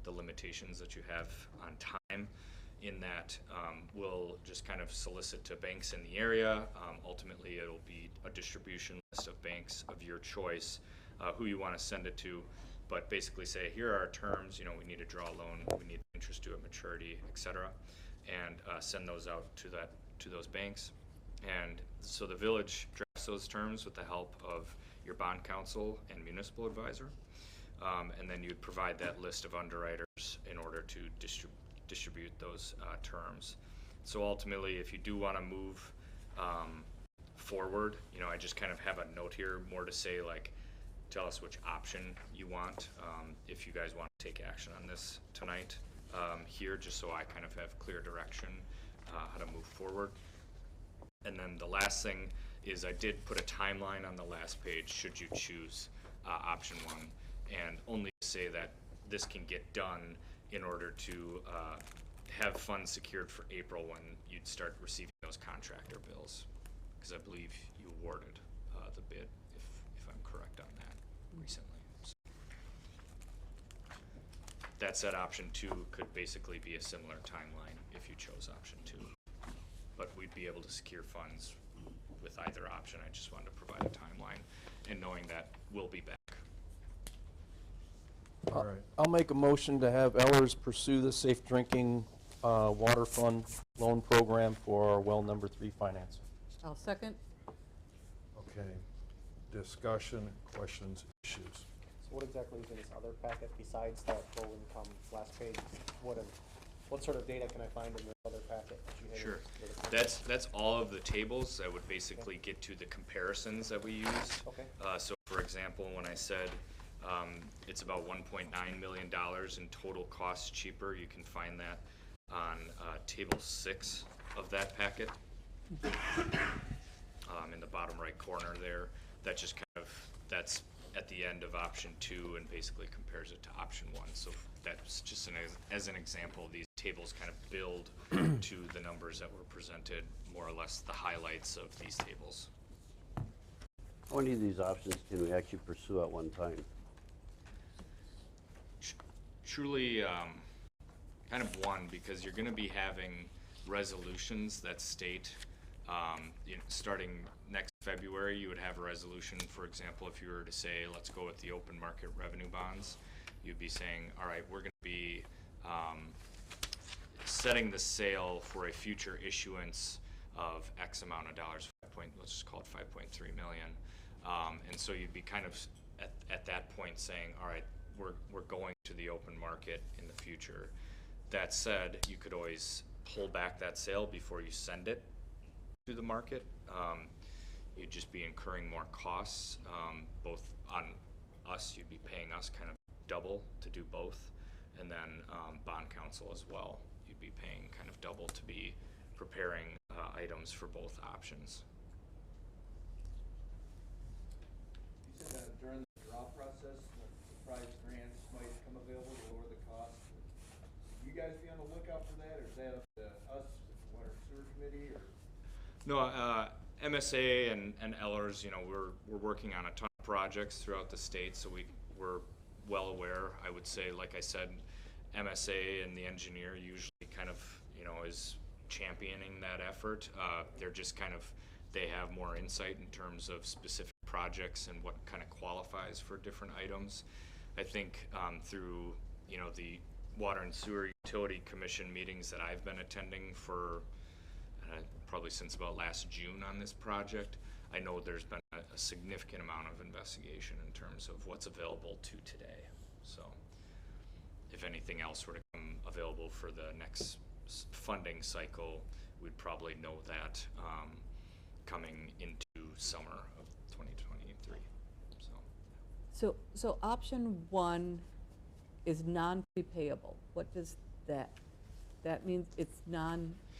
the limitations that you have on time, in that we'll just kind of solicit to banks in the area. Ultimately, it'll be a distribution list of banks of your choice, who you want to send it to, but basically say, here are our terms, you know, we need to draw a loan, we need interest due at maturity, etc., and send those out to those banks. And so the village drafts those terms with the help of your bond counsel and municipal advisor, and then you'd provide that list of underwriters in order to distribute those terms. So ultimately, if you do want to move forward, you know, I just kind of have a note here more to say, like, tell us which option you want, if you guys want to take action on this tonight here, just so I kind of have clear direction how to move forward. And then the last thing is, I did put a timeline on the last page should you choose option 1, and only say that this can get done in order to have funds secured for April, when you'd start receiving those contractor bills, because I believe you awarded the bid, if I'm correct on that, recently. So that said, option 2 could basically be a similar timeline if you chose option 2, but we'd be able to secure funds with either option. I just wanted to provide a timeline, and knowing that we'll be back. All right. I'll make a motion to have Ellers pursue the safe drinking water fund loan program for well number 3 financing. I'll second. Okay. Discussion, questions, issues. So what exactly is in this other packet besides that low income last page? What sort of data can I find in the other packet that you had? Sure. That's all of the tables that would basically get to the comparisons that we used. Okay. So for example, when I said it's about $1.9 million in total cost cheaper, you can find that on table 6 of that packet. In the bottom right corner there, that just that's at the end of option 2 and basically compares it to option 1. So that's just as an example, these tables kind of build to the numbers that were presented, more or less the highlights of these tables. How many of these options can we actually pursue at one time? Truly kind of one, because you're going to be having resolutions that state, starting next February, you would have a resolution, for example, if you were to say, let's go with the open market revenue bonds, you'd be saying, all right, we're going to be setting the sale for a future issuance of X amount of dollars, let's just call it 5.3 million. And so you'd be kind of at that point saying, all right, we're going to the open market in the future. That said, you could always pull back that sale before you send it to the market. You'd just be incurring more costs, both on us, you'd be paying us kind of double to do both, and then bond counsel as well. You'd be paying kind of double to be preparing items for both options. You said that during the draw process, the surprise grants might come available to lower the cost. You guys be on the lookout for that, or is that up to us, Water and Sewer Committee, or? No, MSA and Ellers, we're working on a ton of projects throughout the state, so we're well aware. I would say, like I said, MSA and the engineer usually kind of, is championing that effort. They're just they have more insight in terms of specific projects and what kind of qualifies for different items. I think through, the Water and Sewer Utility Commission meetings that I've been attending for probably since about last June on this project, I know there's been a significant amount of investigation in terms of what's available to today. So if anything else were to come available for the next funding cycle, we'd probably know that coming into summer of 2023. So option 1 is non-prepayable. What does that mean? It's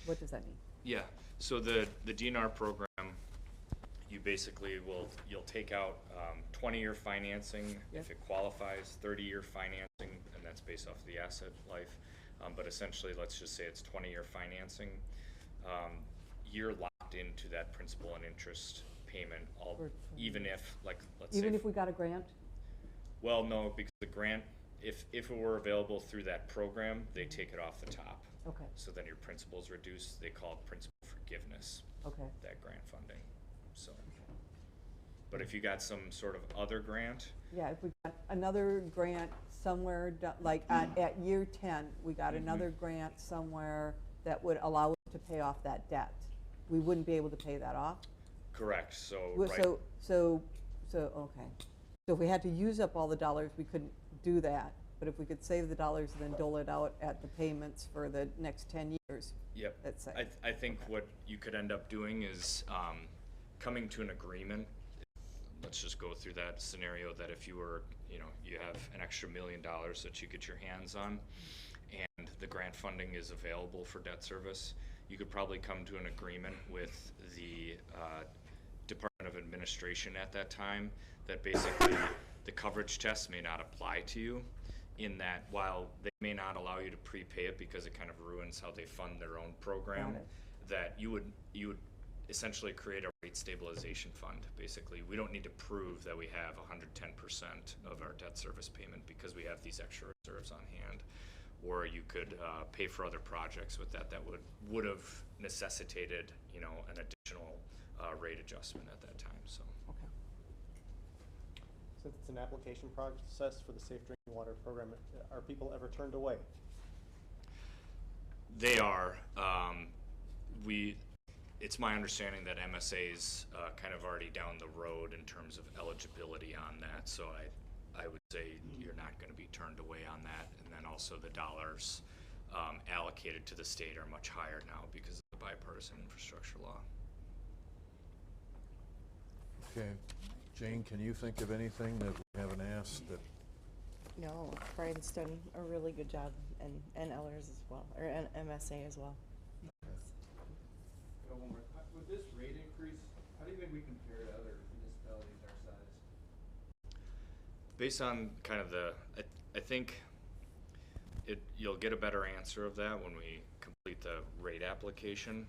what does that mean? Yeah, so the DNR program, you basically you'll take out 20-year financing if it qualifies, 30-year financing, and that's based off the asset life. But essentially, let's just say it's 20-year financing. You're locked into that principal and interest payment, even if, even if we got a grant? Well, no, because the grant, if it were available through that program, they take it off the top. Okay. So then your principal is reduced. They call it principal forgiveness. Okay. That grant funding. So, but if you got some sort of other grant, Yeah, if we got another grant somewhere, like at year 10, we got another grant somewhere that would allow us to pay off that debt, we wouldn't be able to pay that off? correct. So Well, right. So, okay. So if we had to use up all the dollars, we couldn't do that. But if we could save the dollars and then dole it out at the payments for the next 10 years, Yep. let's say. I think what you could end up doing is coming to an agreement. Let's just go through that scenario that if you were, you have an extra $1 million that you get your hands on and the grant funding is available for debt service, you could probably come to an agreement with the Department of Administration at that time that basically the coverage test may not apply to you, in that while they may not allow you to prepay it because it kind of ruins how they fund their own program, that you would essentially create a rate stabilization fund. Basically, we don't need to prove that we have 110% of our debt service payment because we have these extra reserves on hand. Or you could pay for other projects with that would have necessitated, an additional rate adjustment at that time. So. Okay. Since it's an application process for the Safe Drinking Water Program, are people ever turned away? They are. It's my understanding that MSA's kind of already down the road in terms of eligibility on that, so I would say you're not going to be turned away on that. And then also the dollars allocated to the state are much higher now because of the bipartisan infrastructure law. Okay, Jane, can you think of anything that we haven't asked that? No, Brian's done a really good job, and Ellers as well, or MSA as well. One more. With this rate increase, how do you think we compare to other municipalities our size? Based on kind of I think you'll get a better answer of that when we complete the rate application,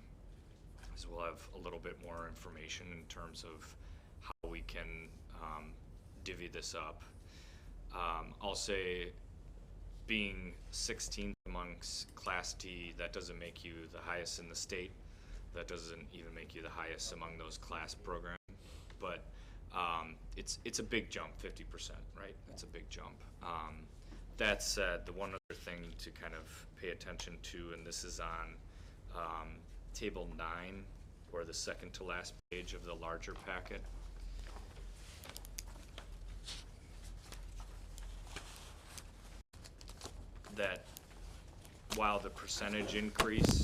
because we'll have a little bit more information in terms of how we can divvy this up. I'll say being 16th amongst Class D, that doesn't make you the highest in the state. That doesn't even make you the highest among those class programs. But it's a big jump, 50%, right? It's a big jump. That said, the one other thing to kind of pay attention to, and this is on Table 9, or the second to last page of the larger packet. That while the percentage increase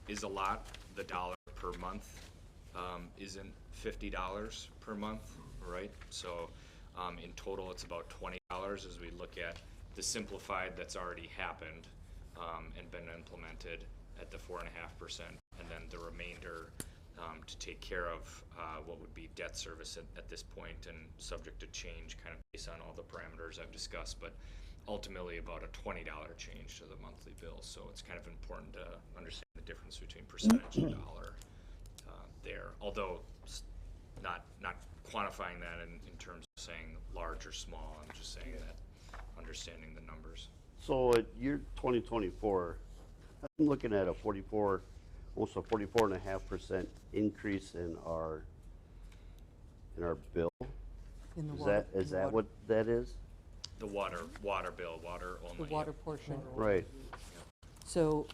is a lot, the dollar per month isn't $50 per month, right? So in total, it's about $20 as we look at the simplified that's already happened and been implemented at the 4.5%, and then the remainder to take care of what would be debt service at this point, and subject to change kind of based on all the parameters I've discussed, but ultimately about a $20 change to the monthly bill. So it's kind of important to understand the difference between percentage and dollar there, although not quantifying that in terms of saying large or small. I'm just saying that understanding the numbers. So at year 2024, I'm looking at almost a 44.5% increase in our bill. In the Is water- that in the water- what that is? The water bill, water only. The water portion. Right. So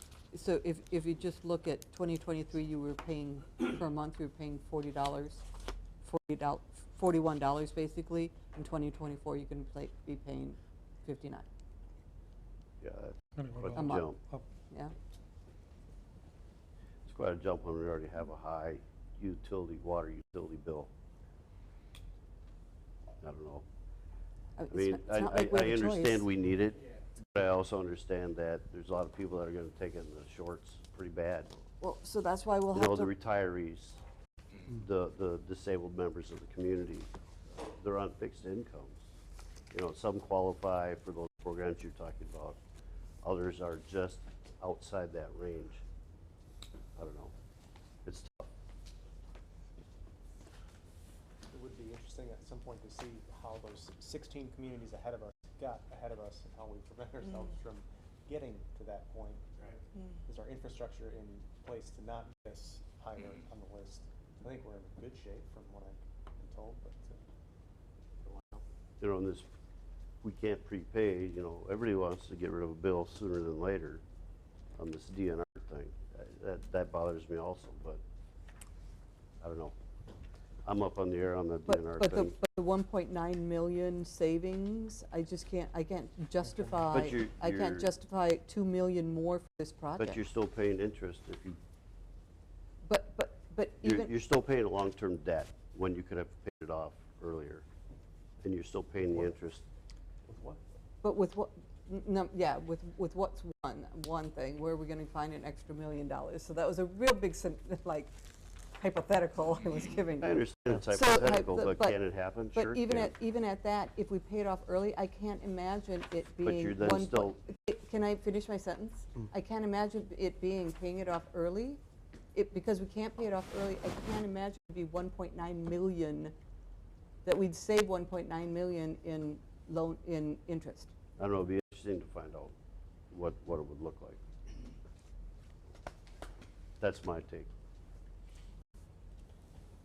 if you just look at 2023, you were paying, per month, you were paying $41 basically. In 2024, you can be paying $59. Yeah, Anyway, quite A a month. jump. Yeah. It's quite a jump when we already have a high water utility bill. I don't know. I mean, It's not like we I have a choice. understand we need it, but I also understand that there's a lot of people that are gonna take it in the shorts pretty bad. Well, so that's why we'll You have know, the to, retirees, the disabled members of the community, they're on fixed incomes. You know, some qualify for those programs you're talking about. Others are just outside that range. I don't know. It's tough. It would be interesting at some point to see how those 16 communities ahead of us got ahead of us and how we prevent ourselves from getting to that point. Is our infrastructure in place to not get us higher on the list? I think we're in good shape from what I've been told, but You know, in this, we can't prepay, you know, everybody wants to get rid of a bill sooner than later on this DNR thing. That bothers me also, but I don't know. I'm up on the air on the DNR but thing. the 1.9 million savings, I can't justify, you're- I can't you're- justify 2 million more for this project. But you're still paying interest if you, But you're even, still paying a long-term debt when you could have paid it off earlier. And you're still paying the interest. with what? but with what, yeah, with what's one thing, where are we gonna find an extra $1 million? So that was a real big, like, hypothetical I was giving. I understand it's So, hypothetical, but can it happen? Sure But it can. even at that, if we pay it off early, I can't imagine it But being you're then one. still- Can I finish my sentence? I can't imagine it being paying it off early. Because we can't pay it off early, I can't imagine it'd be 1.9 million, that we'd save 1.9 million in interest. I don't know, it'd be interesting to find out what it would look like. That's my take.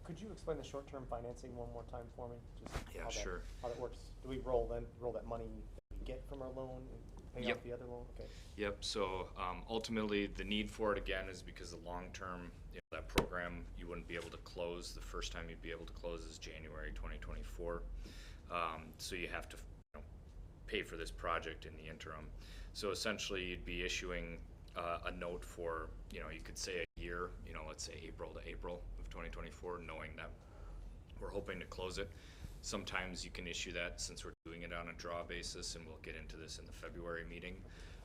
Could you explain the short-term financing one more time for me? Just Yeah, how that- sure. How that works? Do we roll that money that we get from our loan pay Yep. off the other loan? Okay. Yep, so ultimately, the need for it again is because the long-term, that program, you wouldn't be able to close. The first time you'd be able to close is January 2024. So you have to pay for this project in the interim. So essentially, you'd be issuing a note for, you could say a year, let's say April to April of 2024, knowing that we're hoping to close it. Sometimes you can issue that since we're doing it on a draw basis, and we'll get into this in the February meeting.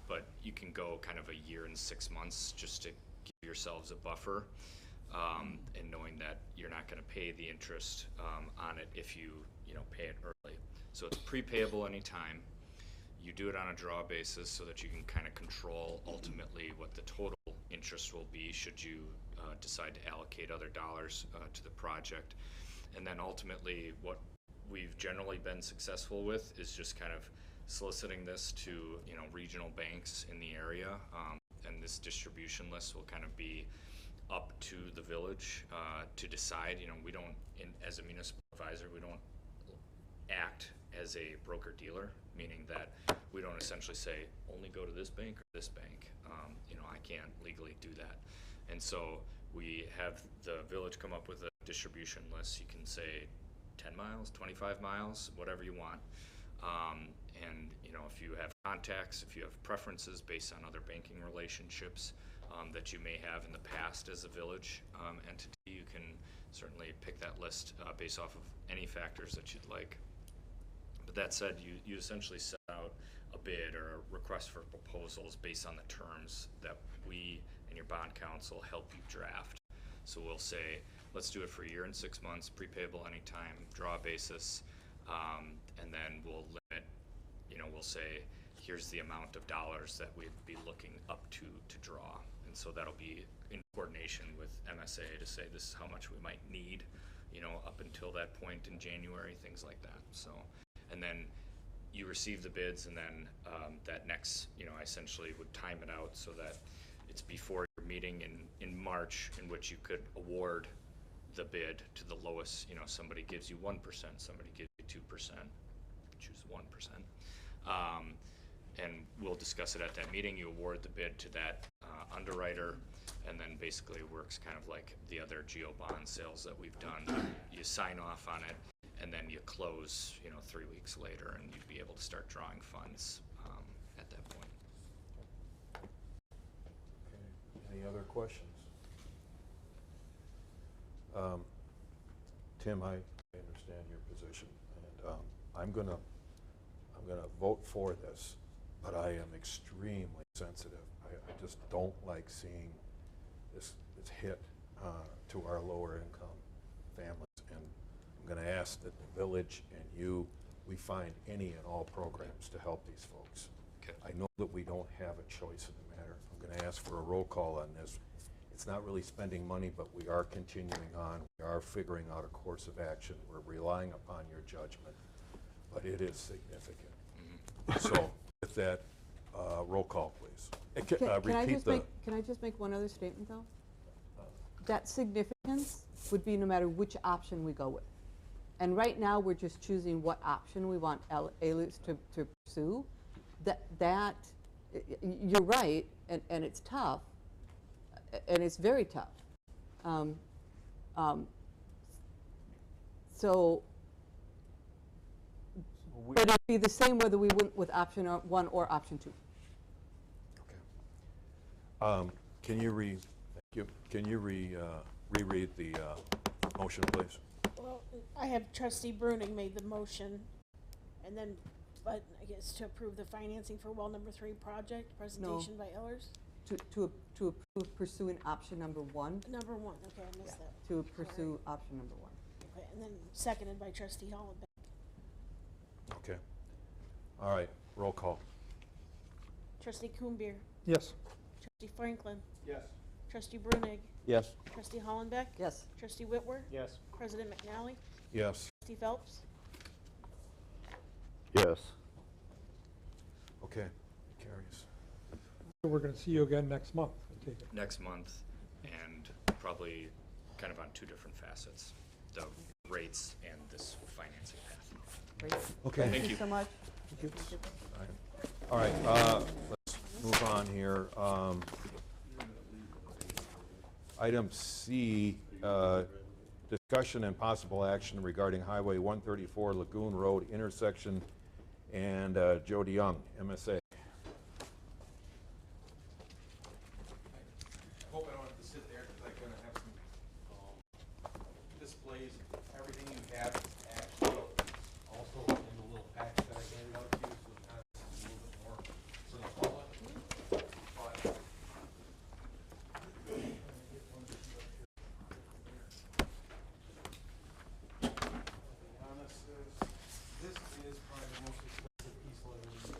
But you can go kind of a year and 6 months just to give yourselves a buffer, and knowing that you're not going to pay the interest on it if you pay it early. So it's prepayable anytime. You do it on a draw basis so that you can kind of control ultimately what the total interest will be should you decide to allocate other dollars to the project. And then ultimately what we've generally been successful with is just kind of soliciting this to regional banks in the area, and this distribution list will kind of be up to the village to decide. We don't, as a municipal advisor, we don't act as a broker dealer, meaning that we don't essentially say only go to this bank or this bank. I can't legally do that, and so we have the village come up with a distribution list. You can say 10 miles, 25 miles, whatever you want. And if you have contacts, if you have preferences based on other banking relationships that you may have in the past as a village entity, you can certainly pick that list based off of any factors that you'd like. But that said, you essentially set out a bid or a request for proposals based on the terms that we and your bond counsel help you draft. So we'll say, let's do it for a year and 6 months, prepayable anytime, draw basis, and then we'll limit, we'll say, here's the amount of dollars that we'd be looking up to draw. And so that'll be in coordination with MSA to say this is how much we might need, up until that point in January, things like that. So, and then you receive the bids, and then that next, I essentially would time it out so that it's before your meeting in March, in which you could award the bid to the lowest. Somebody gives you 1%, somebody gives you 2%, choose 1%. And we'll discuss it at that meeting. You award the bid to that underwriter, and then basically it works kind of like the other GO bond sales that we've done. You sign off on it, and then you close, 3 weeks later, and you'd be able to start drawing funds at that point. Okay. Any other questions? Tim, I understand your position, and I'm gonna vote for this, but I am extremely sensitive. I just don't like seeing this hit to our lower income families, and I'm gonna ask that the village and we find any and all programs to help these folks. Okay. I know that we don't have a choice in the matter. I'm gonna ask for a roll call on this. It's not really spending money, but we are continuing on. We are figuring out a course of action. We're relying upon your judgment, but it is significant. So with that, roll call, please. Can I Repeat can I just make one other statement, though? That significance would be no matter which option we go with. And right now, we're just choosing what option we want ALUS to pursue. You're right, and it's tough, and it's very tough. But it'd be the same whether we went with option 1 or option 2. Okay. Can you reread the motion, please? Well, I have trustee Bruning made the motion, and then, but I guess to approve the financing for well number 3 project, presentation by Ellers. To approve pursuing option number 1. Number 1, okay, I missed that. To pursue option number 1. Okay, and then seconded by trustee Hollenbeck. Okay. All right, roll call. Trustee Kuhnbier, Yes. trustee Franklin, Yes. trustee Brunig, Yes. trustee Hollenbeck, Yes. trustee Whitwer, Yes. president McNally, Yes. trustee Phelps. Yes. Okay, carries. So we're going to see you again next month, I take it. Next month, and probably kind of on 2 different facets, the rates and this financing path. Great. Okay. Thank you. so much. Thank you. All right. All right, let's move on here. Item C, discussion and possible action regarding Highway 134 Lagoon Road intersection and Joe DeYoung, MSA. I hope I don't have to sit there because I'm gonna have some displays. Everything you have actually also in the little package that I handed out to you, so it kind of is a little bit more for the public. But honest, this is probably the most expensive piece of evidence.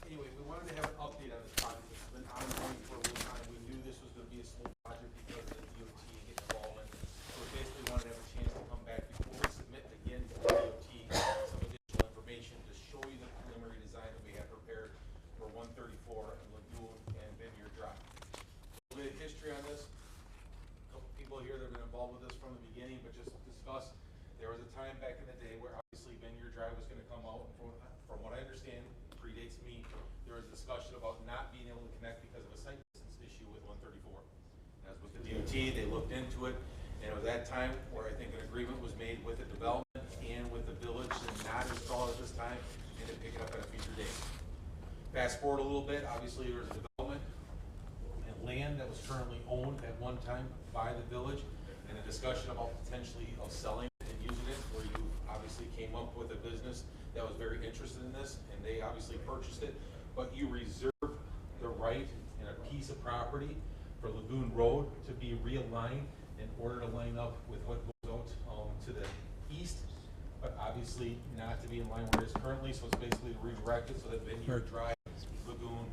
Anyway, we wanted to have an update on this project. It's been ongoing for a little time. We knew this was gonna be a slow project because of the DOT and getting involved in. So we basically wanted to have a chance to come back before we submit again to the DOT some additional information to show you the preliminary design that we have prepared for 134 and Lagoon and Vineyard Drive. A little bit of history on this. A couple people here that have been involved with this from the beginning, but just to discuss, there was a time back in the day where obviously Vineyard Drive was gonna come out, and from what I understand, predates me, there was discussion about not being able to connect because of a site distance issue with 134. As with the DOT, they looked into it, and it was that time where I think an agreement was made with the development and with the village to not install it this time and to pick it up at a future date. Fast forward a little bit, obviously there was a development and land that was currently owned at one time by the village, and a discussion about potentially of selling it and using it, where you obviously came up with a business that was very interested in this, and they obviously purchased it, but you reserve the right in a piece of property for Lagoon Road to be realigned in order to line up with what goes out to the east, but obviously not to be in line where it is currently, so it's basically to redirect it so that Vineyard Drive, Lagoon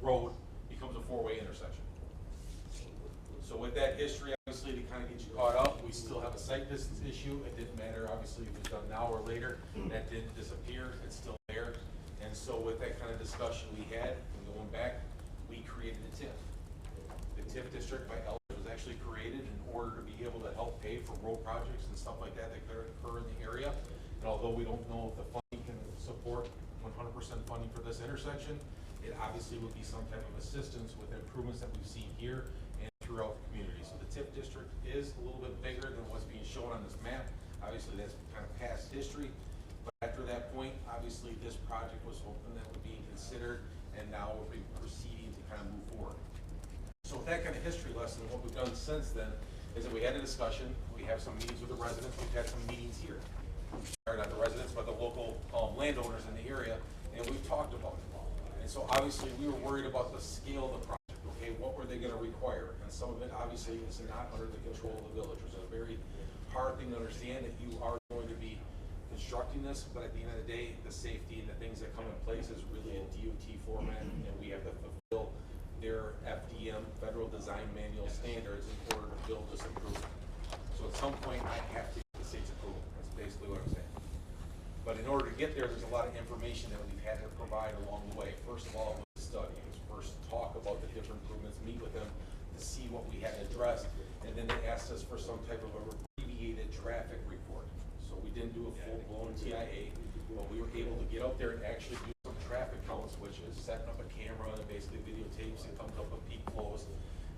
Road becomes a four-way intersection. So with that history, obviously, to kind of get you caught up, we still have a site distance issue. It didn't matter, obviously, if it was done now or later. That didn't disappear. It's still there. And so with that kind of discussion we had, and going back, we created a TIF. The TIF district by Elders was actually created in order to be able to help pay for road projects and stuff like that that could occur in the area. And although we don't know if the funding can support 100% funding for this intersection, it obviously would be some type of assistance with improvements that we've seen here and throughout the community. So the TIF district is a little bit bigger than what's being shown on this map. Obviously, that's kind of past history. But after that point, obviously, this project was something that was being considered, and now we're proceeding to kind of move forward. So with that kind of history lesson, what we've done since then is that we had a discussion. We have some meetings with the residents. We've had some meetings here. Or not the residents, but the local landowners in the area, and we've talked about it. And so obviously, we were worried about the scale of the project. Okay, what were they gonna require? And some of it obviously is not under the control of the village, which is a very hard thing to understand, that you are going to be constructing this, but at the end of the day, the safety and the things that come in place is really a DOT format, and we have to fulfill their FDM, Federal Design Manual standards, in order to build this improvement. So at some point, I have to get the state's approval. That's basically what I'm saying. But in order to get there, there's a lot of information that we've had to provide along the way. First of all, with the study, first talk about the different improvements, meet with them to see what we had addressed, and then they asked us for some type of abbreviated traffic report. So we didn't do a full-blown TIA, but we were able to get out there and actually do some traffic counts, which is setting up a camera and basically videotapes and comes up with peak flows.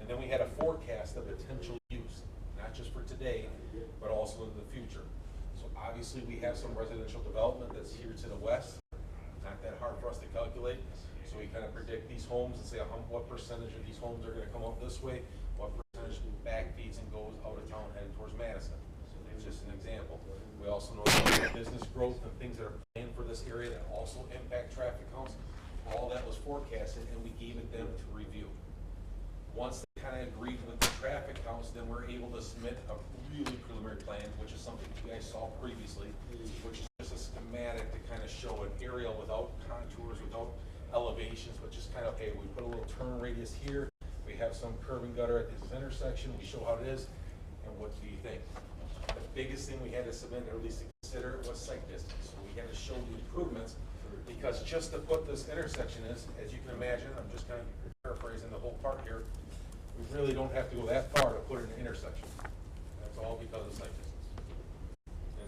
And then we had a forecast of potential use, not just for today, but also in the future. So obviously, we have some residential development that's here to the west. Not that hard for us to calculate. So we kind of predict these homes and say what percentage of these homes are going to come out this way, what percentage backfeeds and goes out of town heading towards Madison. So that's just an example. We also know about business growth and things that are planned for this area that also impact traffic counts. All that was forecasted, and we gave it them to review. Once they kind of agreed with the traffic counts, then we're able to submit a really preliminary plan, which is something you guys saw previously, which is just a schematic to kind of show an area without contours, without elevations, but just kind of, hey, we put a little turn radius here, we have some curb and gutter at this intersection, we show how it is, and what do you think? The biggest thing we had to submit, or at least to consider, was site distance. So we had to show the improvements, because just to put this intersection is, as you can imagine, I'm just kind of paraphrasing the whole part here, we really don't have to go that far to put an intersection. That's all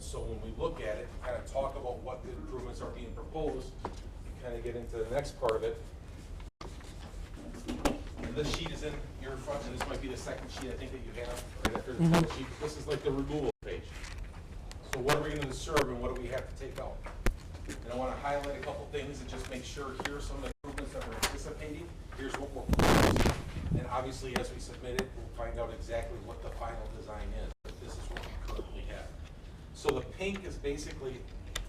so when we look at it, kind of talk about what the improvements are being proposed, you kind of get into the next part of it. And this sheet is in your front, and this might be the second sheet I think that you have, right after the first sheet. This is like the removal page. So what are we gonna disturb and what do we have to take out? And I wanna highlight a couple things and just make sure here are some of the improvements that we're anticipating. Here's what we're proposing. And obviously, as we submit it, we'll find out exactly what the final design is. But this is what we currently have. So the pink is basically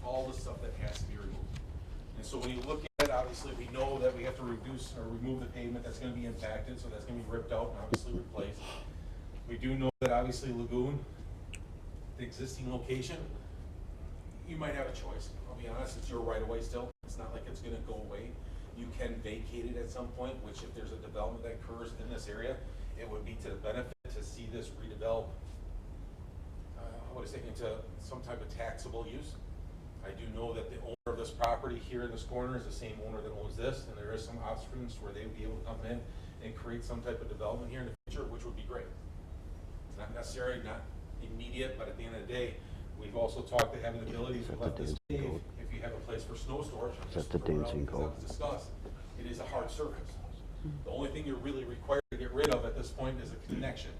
all the stuff that has to be removed. And so when you look at it, obviously, we know that we have to reduce or remove the pavement that's gonna be impacted, so that's gonna be ripped out and obviously replaced. We do know that obviously Lagoon, the existing location, you might have a choice. I'll be honest, it's your right of way still. It's not like it's gonna go away. You can vacate it at some point, which if there's a development that occurs in this area, it would be to the benefit to see this redevelop, into some type of taxable use. I do know that the owner of this property here in this corner is the same owner that owns this, and there is some options where they would be able to come in and create some type of development here in the future, which would be great. Not necessary, not immediate, but at the end of the day, we've also talked to having the ability to let this pave if you have a place for snow storage. That's the dancing code. That was discussed. It is a hard surface. The only thing you're really required to get rid of at this point is a connection.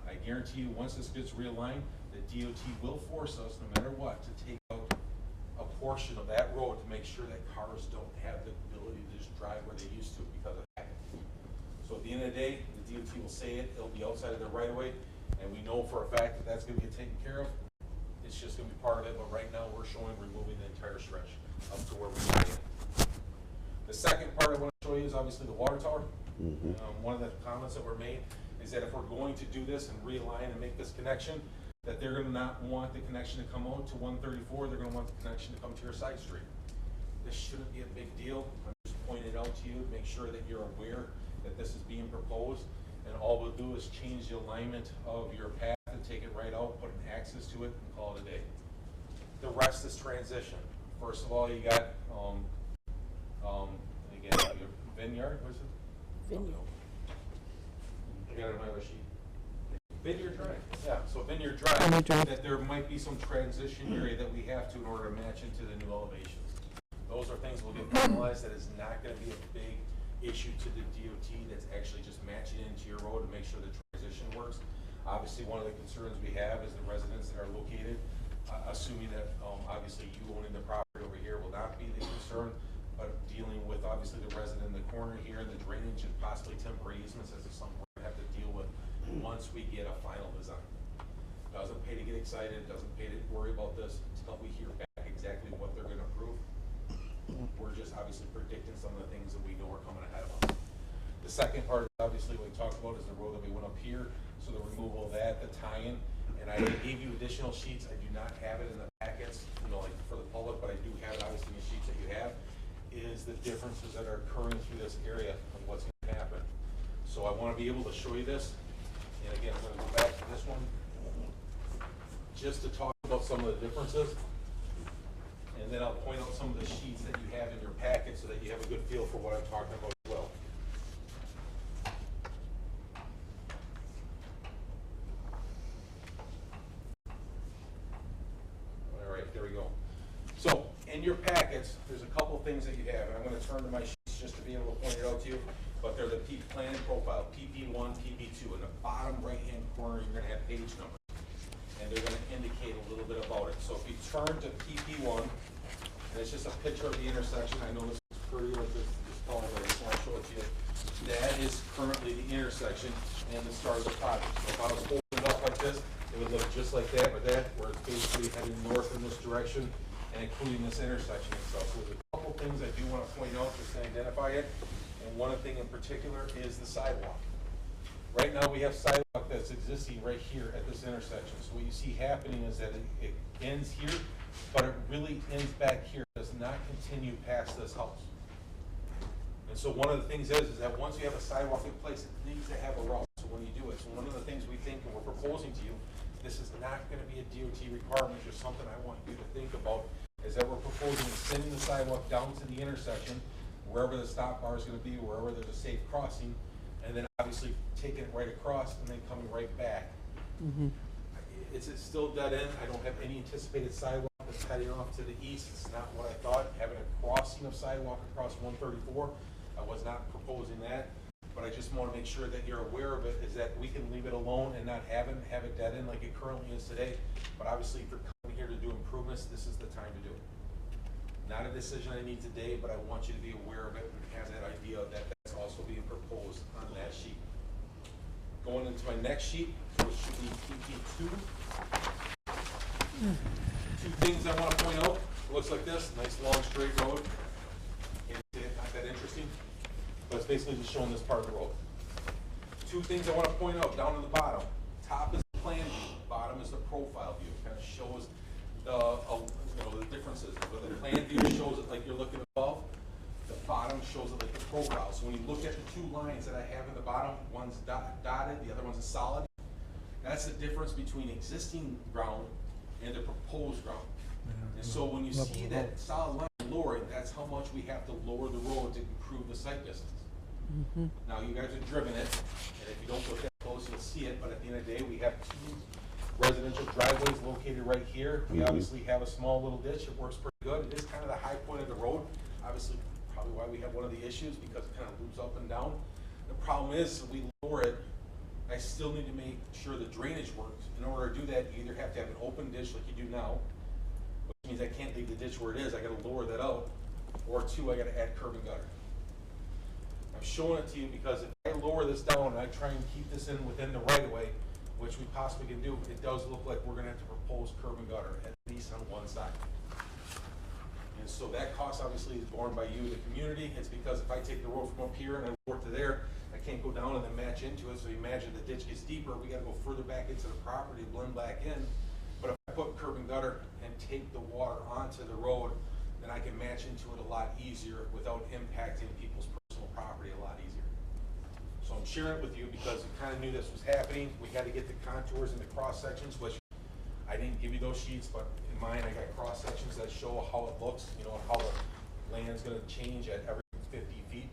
I guarantee you, once this gets realigned, the DOT will force us, no matter what, to take out a portion of that road to make sure that cars don't have the ability to just drive where they used to because of that. So at the end of the day, the DOT will say it, it'll be outside of their right of way, and we know for a fact that that's gonna get taken care of. It's just gonna be part of it, but right now we're showing removing the entire stretch up to where we got it. The second part I wanna show you is obviously the water tower. One of the comments that were made is that if we're going to do this and realign and make this connection, that they're gonna not want the connection to come out to 134, they're gonna want the connection to come to your side street. This shouldn't be a big deal. I'm just pointing it out to you to make sure that you're aware that this is being proposed, and all we'll do is change the alignment of your path and take it right out, put an axis to it, and call it a day. The rest is transition. First of all, you got, again, your vineyard, what is it? Vineyard. I got it on my other sheet. Vineyard Drive, yeah, so Vineyard Drive, that there might be some transition area that we have to in order to match into the new elevations. Those are things we'll get finalized. That is not gonna be a big issue to the DOT. That's actually just matching into your road to make sure the transition works. Obviously, one of the concerns we have is the residents that are located, assuming that, obviously you owning the property over here will not be the concern, but dealing with obviously the resident in the corner here, the drainage and possibly temporary easements, as is something we're gonna have to deal with once we get a final design. Doesn't pay to get excited, doesn't pay to worry about this until we hear back exactly what they're gonna approve. We're just obviously predicting some of the things that we know are coming ahead of us. The second part, obviously, we talked about is the road that we went up here, so the removal of that, the tie-in, and I gave you additional sheets. I do not have it in the packets, like for the public, but I do have it obviously in the sheets that you have, is the differences that are occurring through this area and what's gonna happen. So I wanna be able to show you this, and again, I'm gonna go back to this one, just to talk about some of the differences. And then I'll point out some of the sheets that you have in your packet so that you have a good feel for what I'm talking about as well. All right, there we go. So in your packets, there's a couple things that you have, and I'm gonna turn to my sheets just to be able to point it out to you, but they're the plan and profile, PP1, PP2. In the bottom right-hand corner, you're gonna have page numbers, and they're gonna indicate a little bit about it. So if you turn to PP1, and it's just a picture of the intersection. I know this is pretty with this color, but I just want to show it to you. That is currently the intersection and the start of the project. So if I was holding it up like this, it would look just like that, but that, where it's basically heading north in this direction and including this intersection itself. So there's a couple things I do want to point out just to identify it. And one thing in particular is the sidewalk. Right now we have sidewalk that's existing right here at this intersection. So what you see happening is that it ends here, but it really ends back here, does not continue past this house. And so one of the things is that once you have a sidewalk in place, it needs to have a route, so when you do it. So one of the things we think and we're proposing to you, this is not gonna be a DOT requirement, just something I want you to think about, is that we're proposing extending the sidewalk down to the intersection, wherever the stop bar is gonna be, wherever there's a safe crossing, and then obviously taking it right across and then coming right back. It's still dead end. I don't have any anticipated sidewalk that's heading off to the east. It's not what I thought. Having a crossing of sidewalk across 134, I was not proposing that. But I just want to make sure that you're aware of it, is that we can leave it alone and not have it dead end like it currently is today. But obviously, if you're coming here to do improvements, this is the time to do it. Not a decision I need today, but I want you to be aware of it and have that idea that that's also being proposed on that sheet. Going into my next sheet, which should be PP2. Two things I want to point out. It looks like this, nice long straight road. Can't see it, not that interesting, but it's basically just showing this part of the road. Two things I want to point out down on the bottom. Top is the plan view, bottom is the profile view. It kind of shows the differences. Where the plan view shows it like you're looking above, the bottom shows it like the profile. So when you look at the two lines that I have in the bottom, one's dotted, the other one's a solid. That's the difference between existing ground and the proposed ground. And so when you see that solid line lowering, that's how much we have to lower the road to improve the sight distance. Now you guys have driven it, and if you don't look that close, you'll see it, but at the end of the day, we have two residential driveways located right here. We obviously have a small little ditch. It works pretty good. It is kind of the high point of the road. Obviously, probably why we have one of the issues, because it kind of loops up and down. The problem is, if we lower it, I still need to make sure the drainage works. In order to do that, you either have to have an open ditch like you do now, which means I can't leave the ditch where it is. I got to lower that out. Or two, I got to add curb and gutter. I'm showing it to you because if I lower this down and I try and keep this in within the right of way, which we possibly can do, it does look like we're gonna have to propose curb and gutter, at least on one side. And so that cost obviously is borne by you, the community. It's because if I take the road from up here and I lower to there, I can't go down and then match into it. So you imagine the ditch gets deeper, we gotta go further back into the property, blend back in. But if I put curb and gutter and take the water onto the road, then I can match into it a lot easier without impacting people's personal property a lot easier. So I'm sharing it with you because we kind of knew this was happening. We had to get the contours and the cross sections, which I didn't give you those sheets, but in mine I got cross sections that show how it looks, how the land's gonna change at every 50 feet.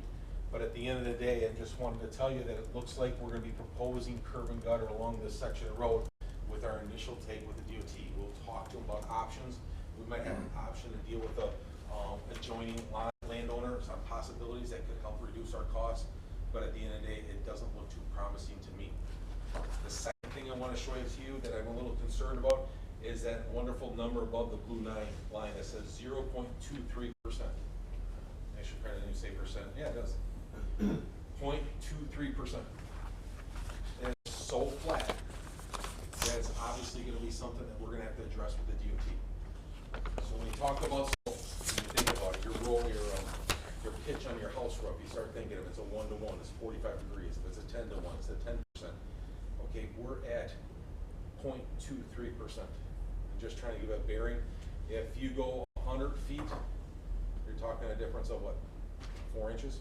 But at the end of the day, I just wanted to tell you that it looks like we're gonna be proposing curb and gutter along this section of road with our initial take with the DOT. We'll talk to them about options. We might have an option to deal with the adjoining landowners on possibilities that could help reduce our costs. But at the end of the day, it doesn't look too promising to me. The second thing I want to show you that I'm a little concerned about is that wonderful number above the blue line that says 0.23%. I should probably say percent. Yeah, it does. 0.23%. And it's so flat that it's obviously going to be something that we're going to have to address with the DOT. So when you talk about slope, when you think about it, your pitch on your house roof, you start thinking if it's a 1-to-1, it's 45 degrees. If it's a 10-to-1, it's a 10%. Okay, we're at 0.23%. I'm just trying to give a bearing. If you go 100 feet, you're talking a difference of what, 4 inches?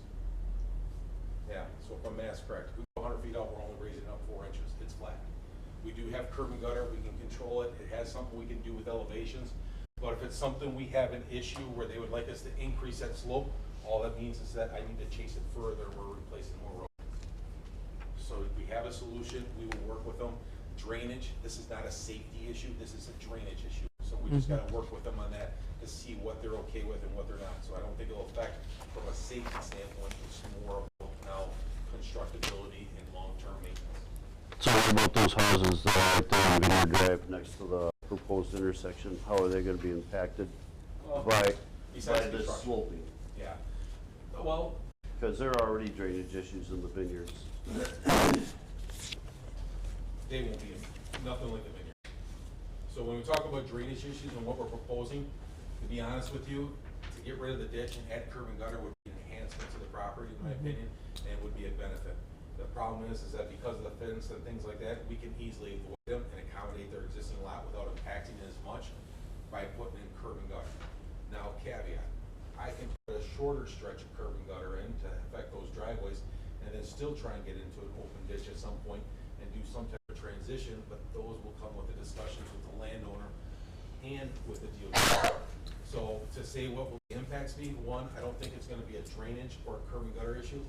Yeah, so if my math's correct, if we go 100 feet up, we're only raising it up 4 inches. It's flat. We do have curb and gutter. We can control it. It has something we can do with elevations. But if it's something we have an issue where they would like us to increase that slope, all that means is that I need to chase it further. We're replacing more road. So we have a solution. We will work with them. Drainage, this is not a safety issue. This is a drainage issue. So we just got to work with them on that to see what they're okay with and what they're not. So I don't think it'll affect from a safety standpoint. It's more about now constructability and long-term maintenance. So what about those houses that are right there on Vineyard Drive next to the proposed intersection? How are they going to be impacted by this sloping? Yeah. Well, because there are already drainage issues in the vineyards. They won't be nothing like the vineyard. So when we talk about drainage issues and what we're proposing, to be honest with you, to get rid of the ditch and add curb and gutter would be an enhancement to the property, in my opinion, and would be a benefit. The problem is that because of the fence and things like that, we can easily avoid them and accommodate their existing lot without impacting it as much by putting in curb and gutter. Now, caveat, I can put a shorter stretch of curb and gutter in to affect those driveways and then still try and get into an open ditch at some point and do some type of transition, but those will come with the discussions with the landowner and with the DOT. So to say what will the impacts be, one, I don't think it's gonna be a drainage or a curb and gutter issue.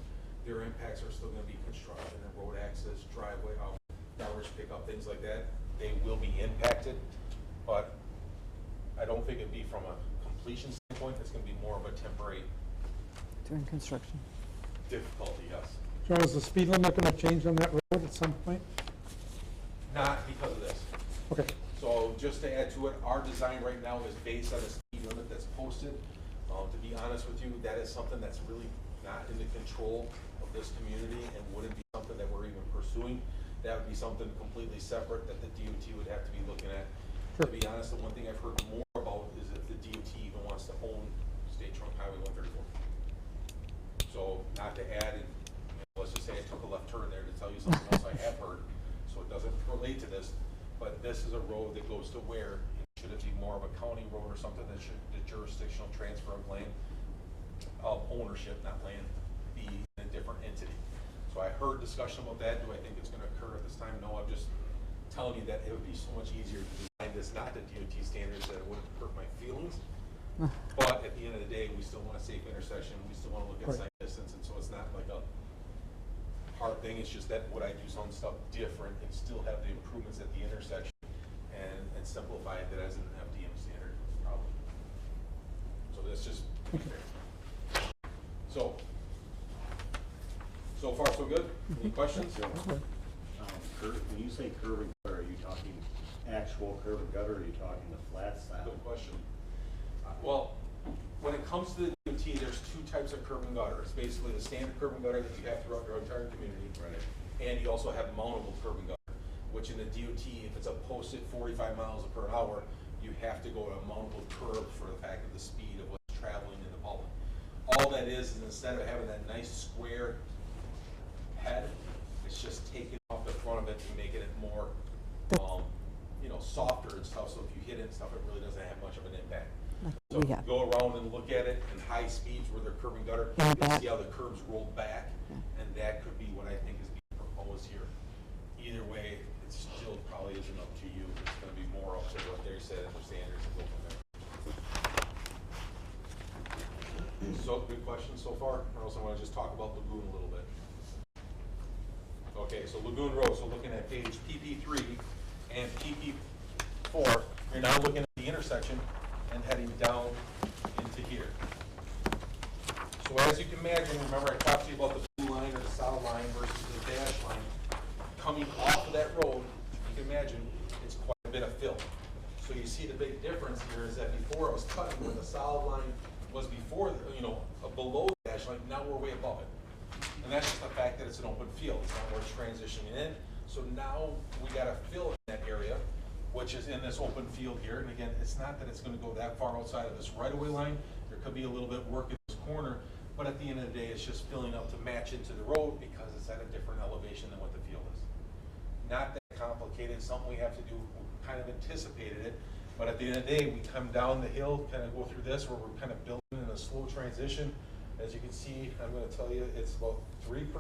Their impacts are still gonna be construction and road access, driveway, garbage pickup, things like that. they will be impacted, but I don't think it'd be from a completion standpoint. It's gonna be more of a temporary During construction. difficulty, yes. Joe, is the speed limit gonna change on that road at some point? Not because of this. Okay. So just to add to it, our design right now is based on a speed limit that's posted. To be honest with you, that is something that's really not in the control of this community and wouldn't be something that we're even pursuing. That would be something completely separate that the DOT would have to be looking at. To be honest, the one thing I've heard more about is if the DOT even wants to own State Trunk Highway 134. So not to add, and, let's just say I took a left turn there to tell you something else I have heard, so it doesn't relate to this, but this is a road that goes to where? Should it be more of a county road or something that should the jurisdictional transfer of land, of ownership, not land, be in a different entity? So I heard discussion about that. Do I think it's gonna occur at this time? No, I'm just telling you that it would be so much easier to design this, not the DOT standards, that it wouldn't hurt my feelings. But at the end of the day, we still want a safe intersection. We still wanna look at sight distance, and so it's not like a hard thing. It's just that would I do some stuff different and still have the improvements at the intersection and simplify it as an FDM standard, probably. So that's just fair. So far so good? Any questions? When you say curb and gutter, are you talking actual curb and gutter, or are you talking the flat style? Good question. Well, when it comes to the DOT, there's two types of curb and gutter. It's basically the standard curb and gutter that you have throughout your entire community. Right. And you also have mountable curb and gutter, which in the DOT, if it's a posted 45 miles per hour, you have to go to a mountable curb for the fact of the speed of what's traveling in the public. All that is instead of having that nice square head, it's just taking off the front of it and making it more, softer and stuff. So if you hit it and stuff, it really doesn't have much of an impact. So if you go around and look at it in high speeds where they're curving gutter, you see how the curves roll back, and that could be what I think is being proposed here. Either way, it still probably isn't up to you. It's going to be more up to what they said in their standards and go from there. So, good question so far. Or else I want to just talk about Lagoon a little bit. Okay, so Lagoon Road. So looking at page PP3 and PP4, you're now looking at the intersection and heading down into here. So as you can imagine, remember I talked to you about the blue line or the solid line versus the dash line. Coming off of that road, you can imagine it's quite a bit of fill. So you see the big difference here is that before I was cutting where the solid line was before, below the dash line, now we're way above it. And that's just the fact that it's an open field. It's not where it's transitioning in. So now we got to fill in that area, which is in this open field here. And again, it's not that it's going to go that far outside of this right-of-way line. There could be a little bit of work in this corner, but at the end of the day, it's just filling up to match into the road because it's at a different elevation than what the field is. Not that complicated, something we have to do, we kind of anticipated it, but at the end of the day, we come down the hill, kind of go through this where we're kind of building in a slow transition. As you can see, I'm going to tell you, it's about 3%,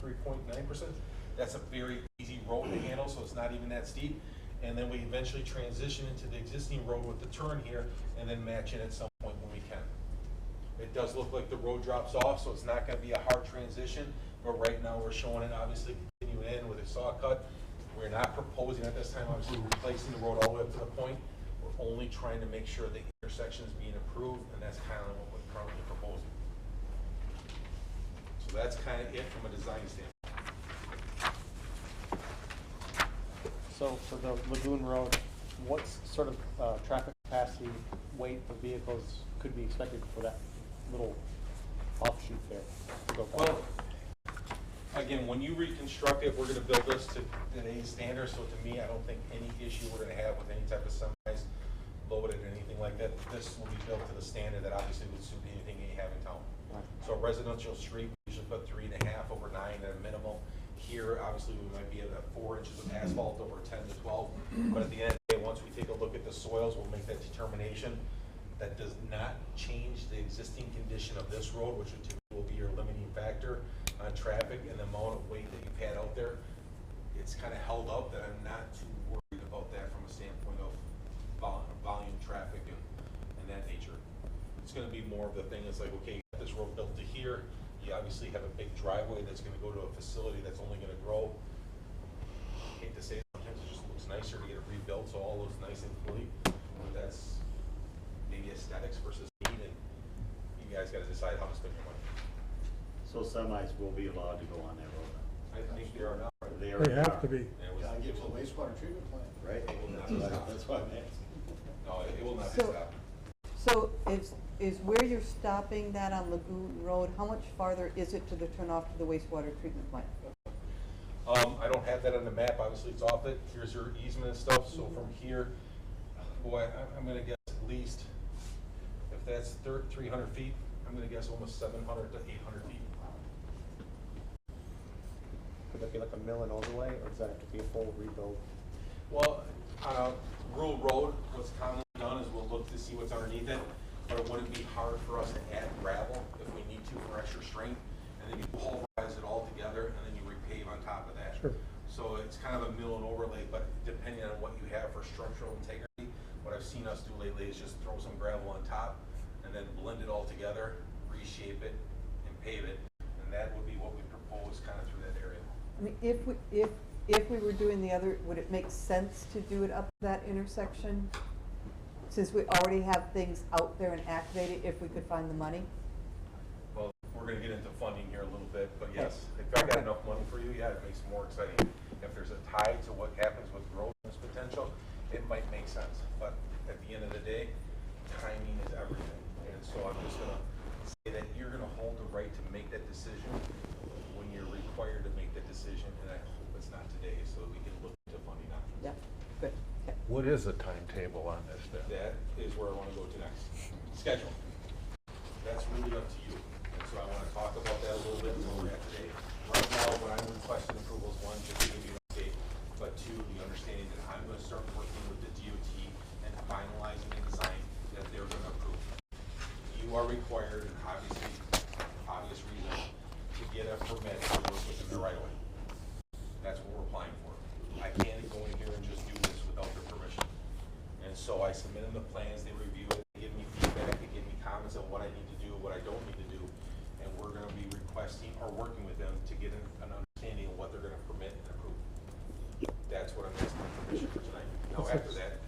3.9%. That's a very easy road to handle, so it's not even that steep. And then we eventually transition into the existing road with the turn here and then match in at some point when we can. It does look like the road drops off, so it's not going to be a hard transition, but right now we're showing it obviously continue in with a saw cut. We're not proposing at this time, obviously, replacing the road all the way up to the point. We're only trying to make sure the intersection is being improved, and that's kind of what we're currently proposing. So that's kind of it from a design standpoint. So for the Lagoon Road, what sort of traffic capacity, weight of vehicles could be expected for that little offshoot there? Well, again, when you reconstruct it, we're going to build this to today's standards. So to me, I don't think any issue we're going to have with any type of semis loaded or anything like that. This will be built to the standard that obviously would suit anything you have in town. Right. So a residential street, we usually put 3.5 over 9 at a minimum. Here, obviously, we might be at 4 inches of asphalt over 10 to 12. But at the end of the day, once we take a look at the soils, we'll make that determination. That does not change the existing condition of this road, which will be your limiting factor on traffic and the amount of weight that you've had out there. It's kind of held up that I'm not too worried about that from a standpoint of volume traffic and that nature. It's going to be more of the thing. It's like, okay, you got this road built to here. You obviously have a big driveway that's going to go to a facility that's only going to grow. I hate to say it, sometimes it just looks nicer to get it rebuilt, so all looks nice and complete. But that's maybe aesthetics versus need, and you guys gotta decide how to spend your money. So semis will be allowed to go on that road now? I think they are now. They They have to be. And it was- Gotta get to the wastewater treatment plant. Right? It will not be stopped. That's why I'm asking. No, it will not be So- stopped. So is where you're stopping that on Lagoon Road, how much farther is it to the turnoff to the wastewater treatment plant? I don't have that on the map, obviously it's off it, here's your easement and stuff, so from here, boy, I'm gonna guess at least, if that's 300 feet, I'm gonna guess almost 700 to 800 feet. Could that be like a mill and overlay, or does that have to be a full rebuild? Well, on a rural road, what's commonly done is we'll look to see what's underneath it, but it wouldn't be hard for us to add gravel if we need to for extra strength, and then you pulverize it all together, and then you repave on top of that. Sure. So it's kind of a mill and overlay, but depending on what you have for structural integrity, what I've seen us do lately is just throw some gravel on top, and then blend it all together, reshape it, and pave it, and that would be what we propose kind of through that area. I mean, if we were doing the other, would it make sense to do it up that intersection? Since we already have things out there and activated, if we could find the money? Well, we're gonna get into funding here a little bit, but yes, if I got enough money for you, yeah, it makes it more exciting. If there's a tie to what happens with growth and its potential, it might make sense, but at the end of the day, timing is everything. And so I'm just gonna say that you're gonna hold the right to make that decision when you're required to make that decision, and I hope it's not today, so that we can look into funding options. Yep, good, okay. What is the timetable on this then? That is where I wanna go to next. Schedule. That's really up to you. And so I wanna talk about that a little bit where we're at today. Right now, what I'm requesting approval is one, just to give you an update, but two, the understanding that I'm gonna start working with the DOT and finalizing the design that they're gonna approve. You are required, and obviously, obvious reason, to get a permit to work within the right of way. That's what we're applying for. I can't go in here and just do this without their permission. And so I submit them the plans, they review it, they give me feedback, they give me comments on what I need to do, what I don't need to do. And we're gonna be requesting or working with them to get an understanding of what they're gonna permit and approve. That's what I'm asking for permission for tonight. Now, after that,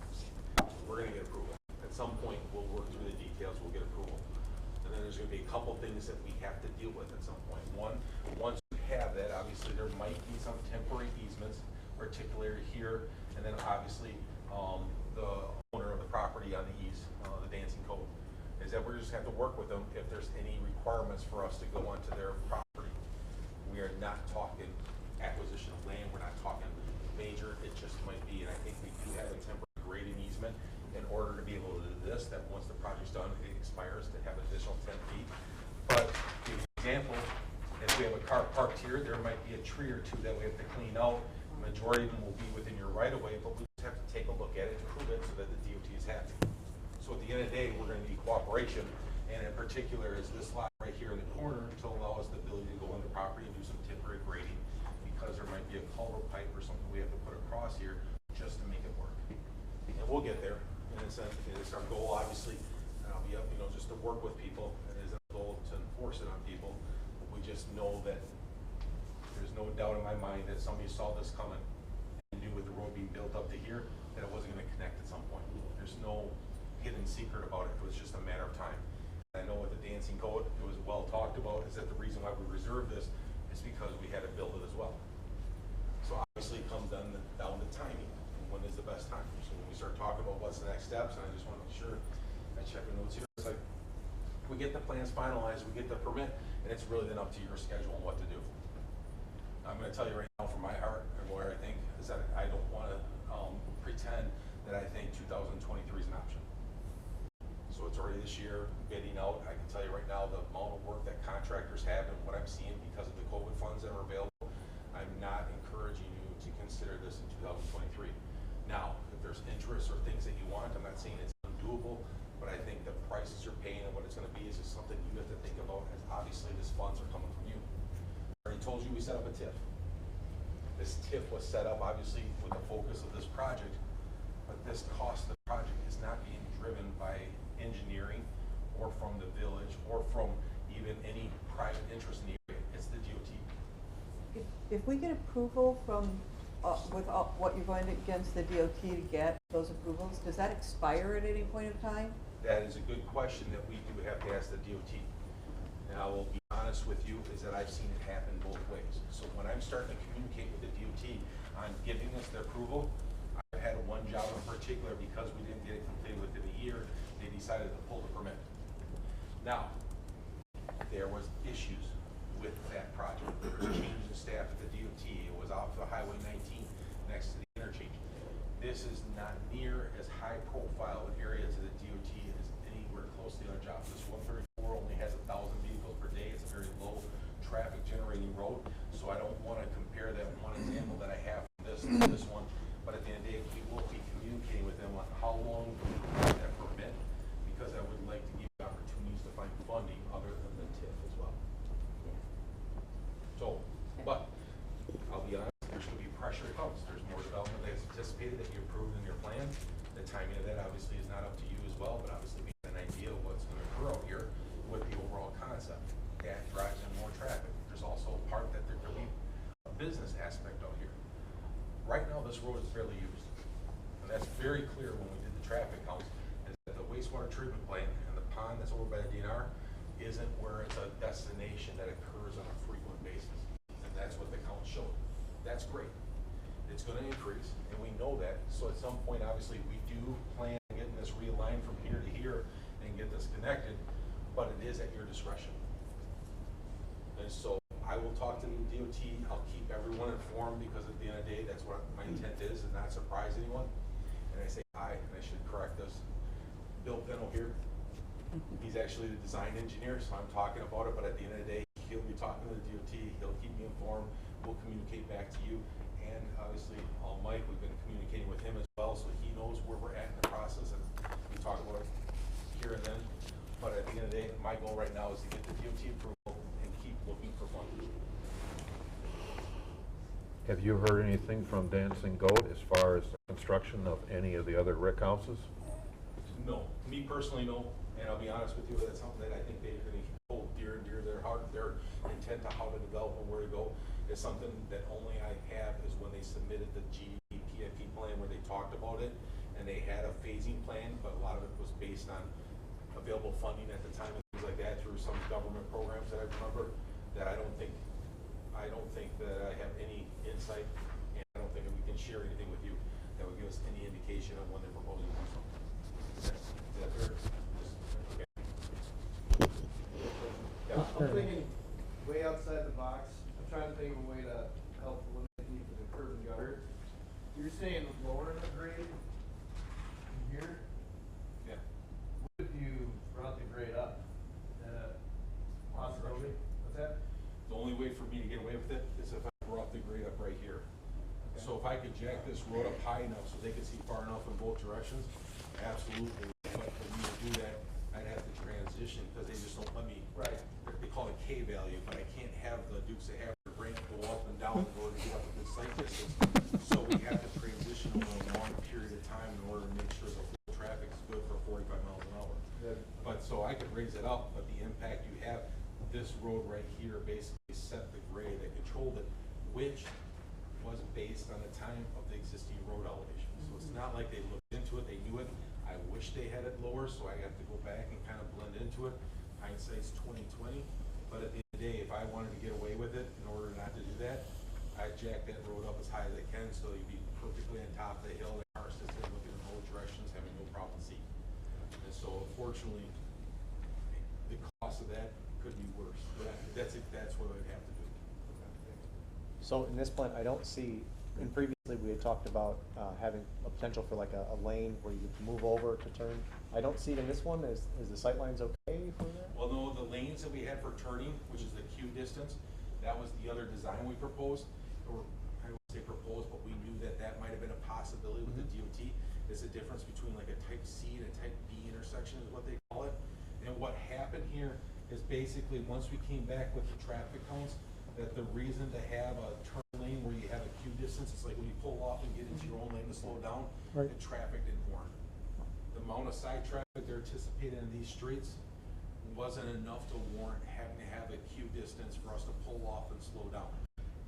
we're gonna get approval. At some point, we'll work through the details, we'll get approval. And then there's gonna be a couple things that we have to deal with at some point. One, once we have that, obviously, there might be some temporary easements articulated here, and then obviously, the owner of the property on the east, the Dancing Cove, is that we're just have to work with them if there's any requirements for us to go onto their property. We are not talking acquisition of land, we're not talking major, it just might be, and I think we do have a temporary grading easement in order to be able to do this, that once the project's done, it expires to have additional 10 feet. But, for example, if we have a car parked here, there might be a tree or two that we have to clean out. The majority of them will be within your right of way, but we just have to take a look at it to prove it so that the DOT is happy. So at the end of the day, we're gonna need cooperation, and in particular is this lot right here in the corner to allow us the ability to go on the property and do some temporary grading, because there might be a culvert pipe or something we have to put across here just to make it work. And we'll get there, in a sense, and it's our goal, obviously, and I'll be up, just to work with people, and it's our goal to enforce it on people. We just know that there's no doubt in my mind that somebody saw this coming and knew with the road being built up to here, that it wasn't gonna connect at some point. There's no hidden secret about it, it was just a matter of time. I know with the Dancing Code, it was well talked about, is that the reason why we reserved this is because we had to build it as well. So obviously it comes down to timing, and when is the best time. So when we start talking about what's the next steps, and I just wanna make sure, I check the notes here, it's like, we get the plans finalized, we get the permit, and it's really then up to your schedule and what to do. I'm gonna tell you right now from my heart, and where I think, is that I don't wanna pretend that I think 2023 is an option. So it's already this year, bidding out. I can tell you right now, the amount of work that contractors have and what I'm seeing because of the COVID funds that are available, I'm not encouraging you to consider this in 2023. Now, if there's interest or things that you want, I'm not saying it's undoable, but I think the prices you're paying and what it's gonna be is just something you have to think about, as obviously these funds are coming from you. I already told you we set up a TIF. This TIF was set up obviously with the focus of this project, but this cost of the project is not being driven by engineering or from the village or from even any private interest in the area. It's the DOT. If we get approval from with what you're going against the DOT to get those approvals, does that expire at any point of time? That is a good question that we do have to ask the DOT. And I will be honest with you, is that I've seen it happen both ways. So when I'm starting to communicate with the DOT on giving us the approval, I've had one job in particular, because we didn't get it completed within a year, they decided to pull the permit. Now, there was issues with that project. There was changes in staff at the DOT. It was off of Highway 19 next to the interchange. This is not near as high profile an area to the DOT as anywhere close to the other jobs. This 134 only has 1,000 vehicles per day. It's a very low traffic generating road. So I don't want to compare that one example that I have from this to this one. But at the end of the day, we will be communicating with them on how long we have that permit, because I would like to give you opportunities to find funding other than the TIF as well. So, but I'll be honest, there's going to be pressure that comes. There's more development that's anticipated that you approved in your plan. The timing of that obviously is not up to you as well, but obviously we have an idea of what's going to occur out here with the overall concept. That drives in more traffic. There's also a part that there could be a business aspect out here. Right now, this road is barely used. And that's very clear when we did the traffic counts, is that the wastewater treatment plant and the pond that's over by the DNR isn't where it's a destination that occurs on a frequent basis. And that's what the count showed. That's great. It's going to increase, and we know that. So at some point, obviously, we do plan on getting this realigned from here to here and get this connected, but it is at your discretion. And so I will talk to the DOT. I'll keep everyone informed, because at the end of the day, that's what my intent is not surprise anyone. And I say hi, and I should correct this. Bill Pennell here. He's actually the design engineer, so I'm talking about it, but at the end of the day, he'll be talking to the DOT. He'll keep me informed. We'll communicate back to you. And obviously, Mike, we've been communicating with him as well, so he knows where we're at in the process, and we talk about it here and then. But at the end of the day, my goal right now is to get the DOT approval and keep looking for funding. Have you heard anything from Dancing Goat as far as the construction of any of the other rick houses? No, me personally, no. And I'll be honest with you, that's something that I think they're going to hold dear and dear to their heart. Their intent to how to develop and where to go is something that only I have is when they submitted the GDP plan, where they talked about it, and they had a phasing plan, but a lot of it was based on available funding at the time and things like that through some government programs that I remember. That I don't think that I have any insight, and I don't think that we can share anything with you that would give us any indication of when they're proposing to do something. Is that fair? Okay. Yeah, I'm thinking way outside the box. I'm trying to think of a way to help eliminate the need for the curb and gutter. You're saying lower the grade in here? Yeah. What if you brought the grade up? Is that a possibility? What's that? The only way for me to get away with it is if I brought the grade up right here. Okay. So if I could jack this road up high enough so they could see far enough in both directions, absolutely. But for me to do that, I'd have to transition, because they just don't let me. Right. They call it K value, but I can't have the Dukes of Hazzard ramp go up and down in order to get up a good sight distance. So we have to transition over a long period of time in order to make sure the flow of traffic is good for 45 miles an hour. Yeah. But so I could raise it up, but the impact you have, this road right here basically set the grade that controlled it, which was based on the time of the existing road elevation. So it's not like they looked into it, they knew it. I wish they had it lower, so I have to go back and kind of blend into it. Hindsight's 20/20, but at the end of the day, if I wanted to get away with it, in order not to do that, I'd jack that road up as high as I can, so you'd be perfectly on top of the hill, the car system looking in both directions, having no problem seeing. And so unfortunately, the cost of that could be worse, but that's what I'd have to do. So in this plan, I don't see, and previously we had talked about having a potential for like a lane where you could move over to turn. I don't see it in this one. Is the sight lines okay for that? Well, no, the lanes that we had for turning, which is the Q distance, that was the other design we proposed. Or I would say proposed, but we knew that that might have been a possibility with the DOT. It's a difference between like a type C and a type B intersection is what they call it. And what happened here is basically once we came back with the traffic counts, that the reason to have a turn lane where you have a Q distance, it's like when you pull off and get into your own lane to slow down, Right. the traffic didn't warrant. The amount of side traffic they're anticipating in these streets wasn't enough to warrant having to have a Q distance for us to pull off and slow down.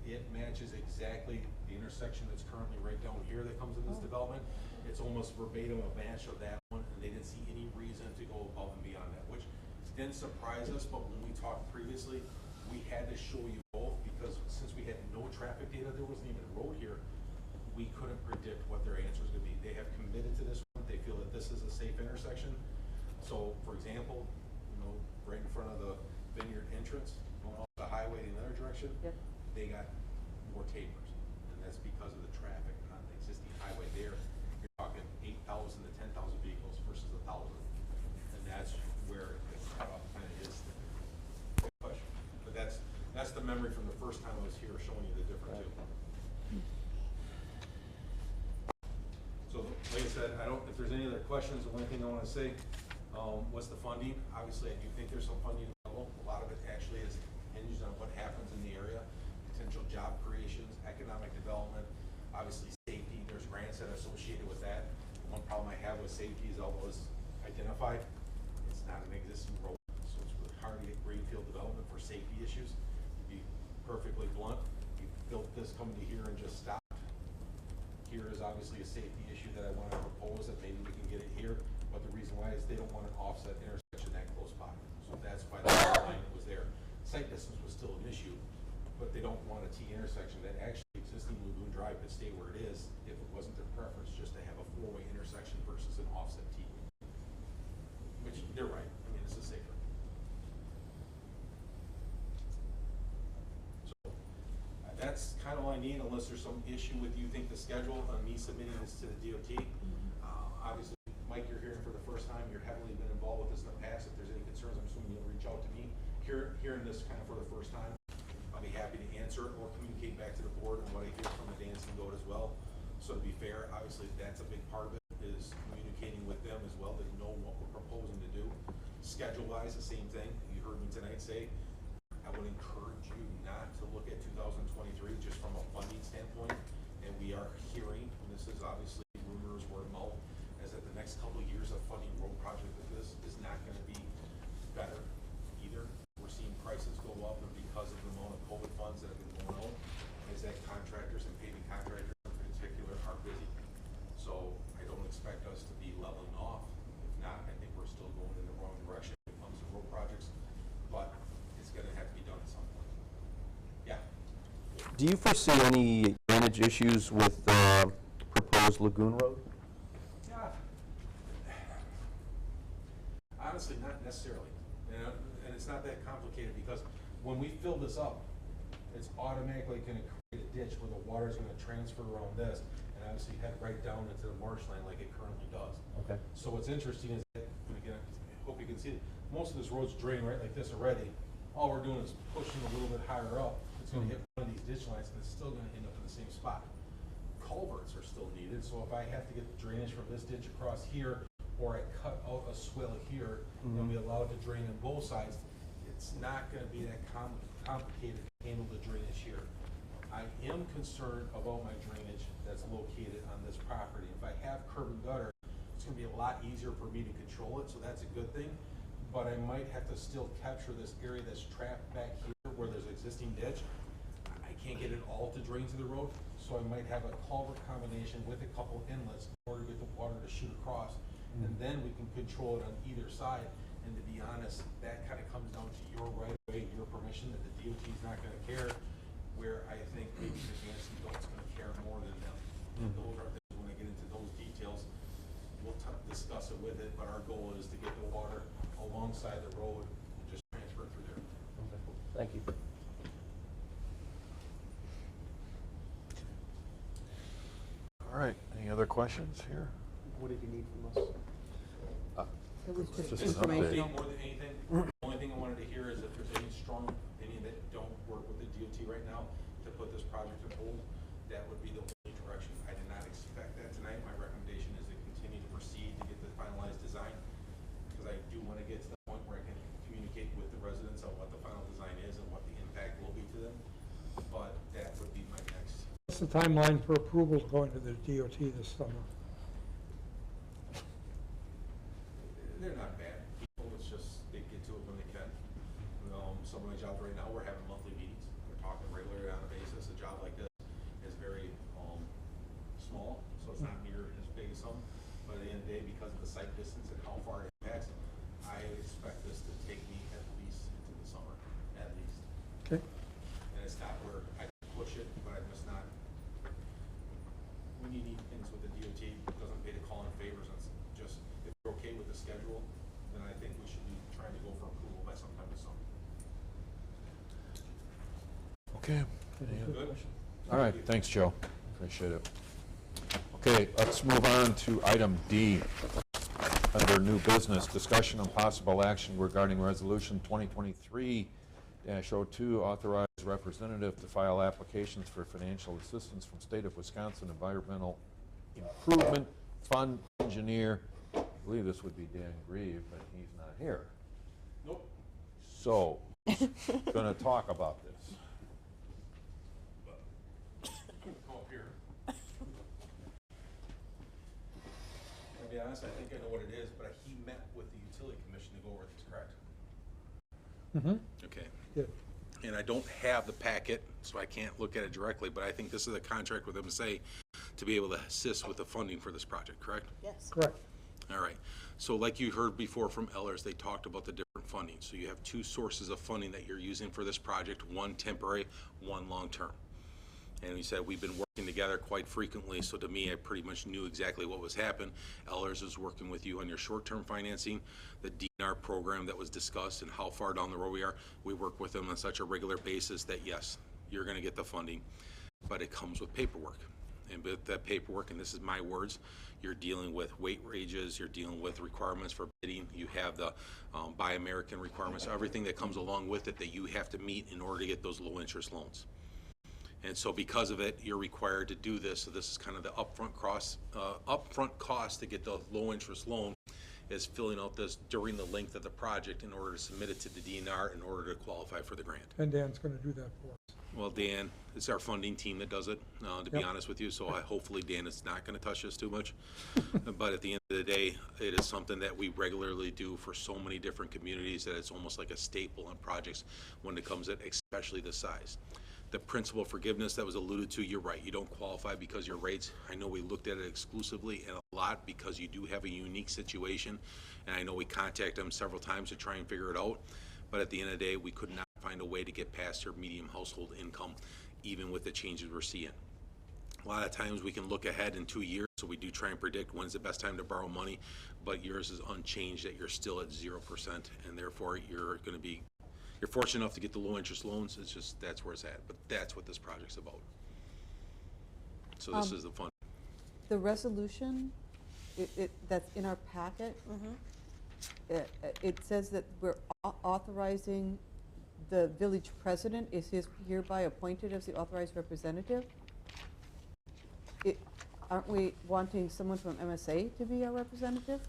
it matches exactly the intersection that's currently right down here that comes in this development. It's almost verbatim a match of that one, and they didn't see any reason to go above and beyond that, which didn't surprise us, but when we talked previously, we had to show you both, because since we had no traffic data, there wasn't even a road here, we couldn't predict what their answer was gonna be. They have committed to this one, they feel that this is a safe intersection. So, for example, right in front of the Vineyard entrance, going off the highway in the other direction, Yep. they got more tapers, and that's because of the traffic on the existing highway there. You're talking 8,000 to 10,000 vehicles versus 1,000, and that's where the cutoff kind of is. Good question, but that's the memory from the first time I was here showing you the difference too. So, like I said, if there's any other questions, the only thing I want to say, what's the funding? Obviously, I do think there's some funding available. A lot of it actually is hinged on what happens in the area, potential job creations, economic development, obviously safety. There's grants that are associated with that. One problem I have with safety is although it's identified, it's not an existing road, so it's really hard to get greenfield development for safety issues. To be perfectly blunt, we built this coming to here and just stopped. Here is obviously a safety issue that I want to propose that maybe we can get it here, but the reason why is they don't want an offset intersection that close by. So that's why the line was there. Site distance was still an issue, but they don't want a T intersection that actually existing Lagoon Drive could stay where it is if it wasn't their preference just to have a four-way intersection versus an offset T. Which, they're right, I mean, this is safer. That's kind of all I need, unless there's some issue with you think the schedule on me submitting this to the DOT. Obviously, Mike, you're hearing for the first time. You're heavily been involved with this in the past. If there's any concerns, I'm assuming you'll reach out to me. Hearing this kind of for the first time, I'll be happy to answer it or communicate back to the board and what I hear from the dancing goat as well. So to be fair, obviously that's a big part of it, is communicating with them as well, to know what we're proposing to do. Schedule-wise, the same thing. You heard me tonight say, I would encourage you not to look at 2023 just from a funding standpoint. And we are hearing, and this is obviously rumors, word of mouth, is that the next couple of years of funding road project like this is not going to be better either. We're seeing prices go up, and because of the amount of COVID funds that have been going out, is that contractors and paving contractors in particular are busy. So I don't expect us to be leveling off. If not, I think we're still going in the wrong direction when it comes to road projects. But it's going to have to be done at some point. Yeah. Do you foresee any drainage issues with proposed Lagoon Road? Yeah. Honestly, not necessarily. And it's not that complicated, because when we fill this up, it's automatically going to create a ditch where the water is going to transfer around this and obviously head right down into the marshland like it currently does. Okay. So what's interesting is that, and again, I hope you can see it, most of this road's drained right like this already. All we're doing is pushing a little bit higher up. It's going to hit one of these ditch lines, and it's still going to end up in the same spot. Culverts are still needed, so if I have to get the drainage from this ditch across here, or I cut out a swell here, and we allow it to drain on both sides, it's not going to be that complicated to handle the drainage here. I am concerned about my drainage that's located on this property. If I have curb and gutter, it's going to be a lot easier for me to control it, so that's a good thing. But I might have to still capture this area that's trapped back here where there's existing ditch. I can't get it all to drain to the road, so I might have a culvert combination with a couple inlets in order to get the water to shoot across. And then we can control it on either side. And to be honest, that kind of comes down to your right of way, your permission, that the DOT is not going to care, where I think maybe the advanced adult's going to care more than them. And those are things, when I get into those details, we'll discuss it with it, but our goal is to get the water alongside the road and just transfer it through there. Okay. Thank you. All right, any other questions here? What did you need from us? It was just Just an informational. More than anything, the only thing I wanted to hear is if there's any strong opinion that don't work with the DOT right now to put this project on hold, that would be the only direction. I did not expect that tonight. My recommendation is to continue to proceed to get the finalized design, because I do want to get to the point where I can communicate with the residents on what the final design is and what the impact will be to them. But that would be my next. What's the timeline for approval going to the DOT this summer? They're not bad people, it's just they get to it when they can. Some of my jobs right now, we're having monthly meetings. We're talking regularly on a basis. The job like this is very small, so it's not near as big as some. But at the end of the day, because of the site distance and how far it impacts, I expect this to take me at least into the summer, at least. Okay. And it's not where I can push it, but I'm just not, when you need things with the DOT, it doesn't pay to call in favors. It's just, if you're okay with the schedule, then I think we should be trying to go for approval by sometime this summer. Okay. Good? All right, thanks, Joe. Appreciate it. Okay, let's move on to item D. Under new business, discussion on possible action regarding resolution 2023-02, authorize representative to file applications for financial assistance from State of Wisconsin Environmental Improvement Fund engineer. I believe this would be Dan Grieve, but he's not here. Nope. So, going to talk about this. Come up here. To be honest, I think I know what it is, but he met with the utility commission to go over these, correct? Mm-hmm. Okay. Good. And I don't have the packet, so I can't look at it directly, but I think this is a contract with MSA to be able to assist with the funding for this project, correct? Yes. Correct. All right. So like you heard before from Ellers, they talked about the different funding. So you have two sources of funding that you're using for this project, one temporary, one long-term. And he said we've been working together quite frequently, so to me, I pretty much knew exactly what was happening. Ellers is working with you on your short-term financing, the DNR program that was discussed, and how far down the road we are. We work with them on such a regular basis that, yes, you're going to get the funding, but it comes with paperwork. And with that paperwork, and this is my words, you're dealing with weight ranges, you're dealing with requirements for bidding, you have the Buy American requirements, everything that comes along with it that you have to meet in order to get those low-interest loans. And so because of it, you're required to do this. So this is kind of the upfront cost to get the low-interest loan, is filling out this during the length of the project in order to submit it to the DNR in order to qualify for the grant. And Dan's going to do that for us. Well, Dan, it's our funding team that does it, to be honest with you, so hopefully Dan is not going to touch this too much. But at the end of the day, it is something that we regularly do for so many different communities that it's almost like a staple on projects when it comes at especially this size. The principal forgiveness that was alluded to, you're right, you don't qualify because your rates, I know we looked at it exclusively and a lot because you do have a unique situation, and I know we contacted them several times to try and figure it out, but at the end of the day, we could not find a way to get past your medium household income, even with the changes we're seeing. A lot of times we can look ahead in 2 years, so we do try and predict when's the best time to borrow money, but yours is unchanged that you're still at 0%, and therefore you're going to be, you're fortunate enough to get the low interest loans. It's just, that's where it's at, but that's what this project's about. So this is the fun. The resolution, that's in our packet, it says that we're authorizing the village president is hereby appointed as the authorized representative. Aren't we wanting someone from MSA to be our representative?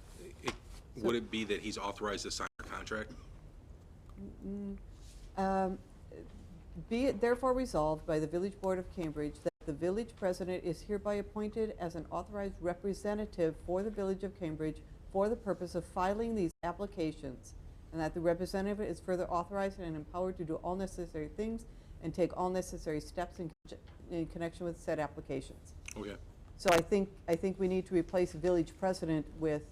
Would it be that he's authorized to sign a contract? Be it therefore resolved by the Village Board of Cambridge that the village president is hereby appointed as an authorized representative for the Village of Cambridge for the purpose of filing these applications, and that the representative is further authorized and empowered to do all necessary things and take all necessary steps in connection with said applications. Okay. So I think we need to replace village president with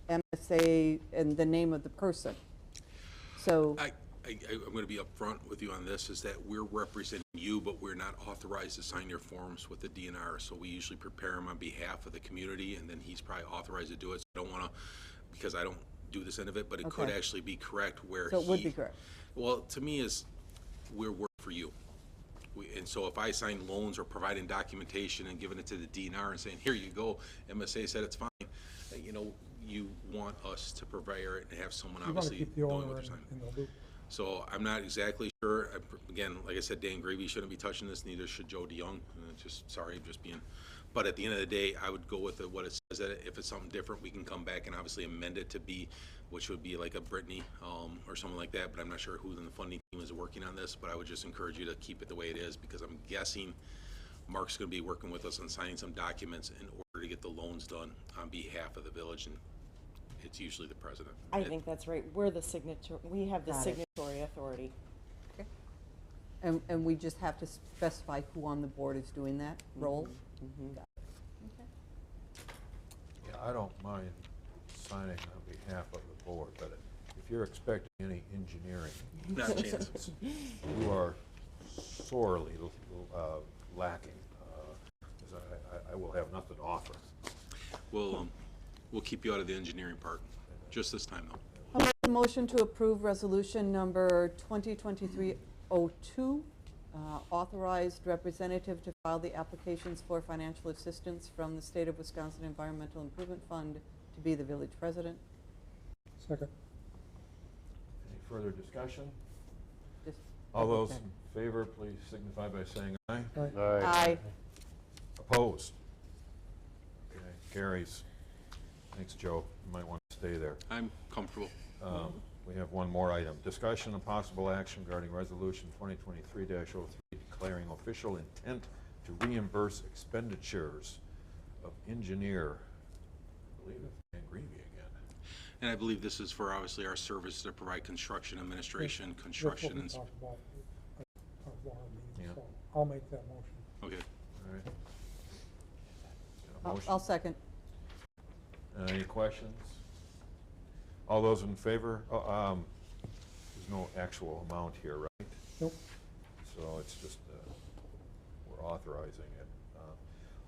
MSA and the name of the person. So I'm going to be upfront with you on this, is that we're representing you, but we're not authorized to sign your forms with the DNR. So we usually prepare them on behalf of the community, and then he's probably authorized to do it. So I don't want to, because I don't do this end of it, but it could actually be correct where So it would be correct. Well, to me is, we're working for you. And so if I sign loans or providing documentation and giving it to the DNR and saying, here you go, MSA said it's fine, you know, you want us to prepare it and have someone obviously keep the knowing owner what they're signing. in the loop. So I'm not exactly sure. Again, like I said, Dan Gravy shouldn't be touching this, neither should Joe DeYoung. Just sorry, I'm just being. But at the end of the day, I would go with what it says. That if it's something different, we can come back and obviously amend it to be, which would be like a Brittany or something like that. But I'm not sure who in the funding team is working on this. But I would just encourage you to keep it the way it is, because I'm guessing Mark's going to be working with us on signing some documents in order to get the loans done on behalf of the village, and it's usually the president. I think that's right. We're the signature. We have the Got it. signatory authority. Okay. And we just have to specify who on the board is doing that role? Got it. Okay. Yeah, I don't mind signing on behalf of the board, but if you're expecting any engineering, Not a chance. you are sorely lacking, 'cause I will have nothing to offer. We'll keep you out of the engineering part, just this time though. I'll make a motion to approve resolution number 2023-02, authorized representative to file the applications for financial assistance from the State of Wisconsin Environmental Improvement Fund to be the village president. Second. Any further discussion? Just- All those in favor, please signify by saying aye. Aye. Opposed? Okay, carries. Thanks, Joe. You might want to stay there. I'm comfortable. We have one more item. Discussion and possible action regarding Resolution 2023-03 declaring official intent to reimburse expenditures of engineer, I believe it's Van Greavy again. And I believe this is for obviously our service to provide construction administration, That's what construction we and. talked about at our water meeting, Yeah. so I'll make that motion. Okay. All right. Got a motion? I'll second. Any questions? All those in favor? There's no actual amount here, right? Nope. So it's just, we're authorizing it.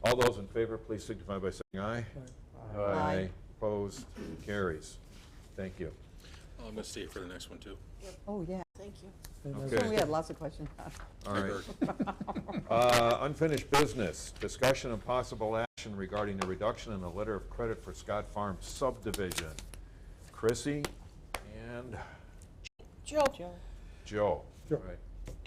All those in favor, please signify by saying aye. Aye. Opposed? Carries. Thank you. I'm going to stay for the next one too. Oh, yeah. Thank you. And Okay. that's- So we had lots of questions. All right. Unfinished business, discussion and possible action regarding the reduction in the letter of credit for Scott Farm subdivision. Chrissy and Joe. Joe. Joe. Right.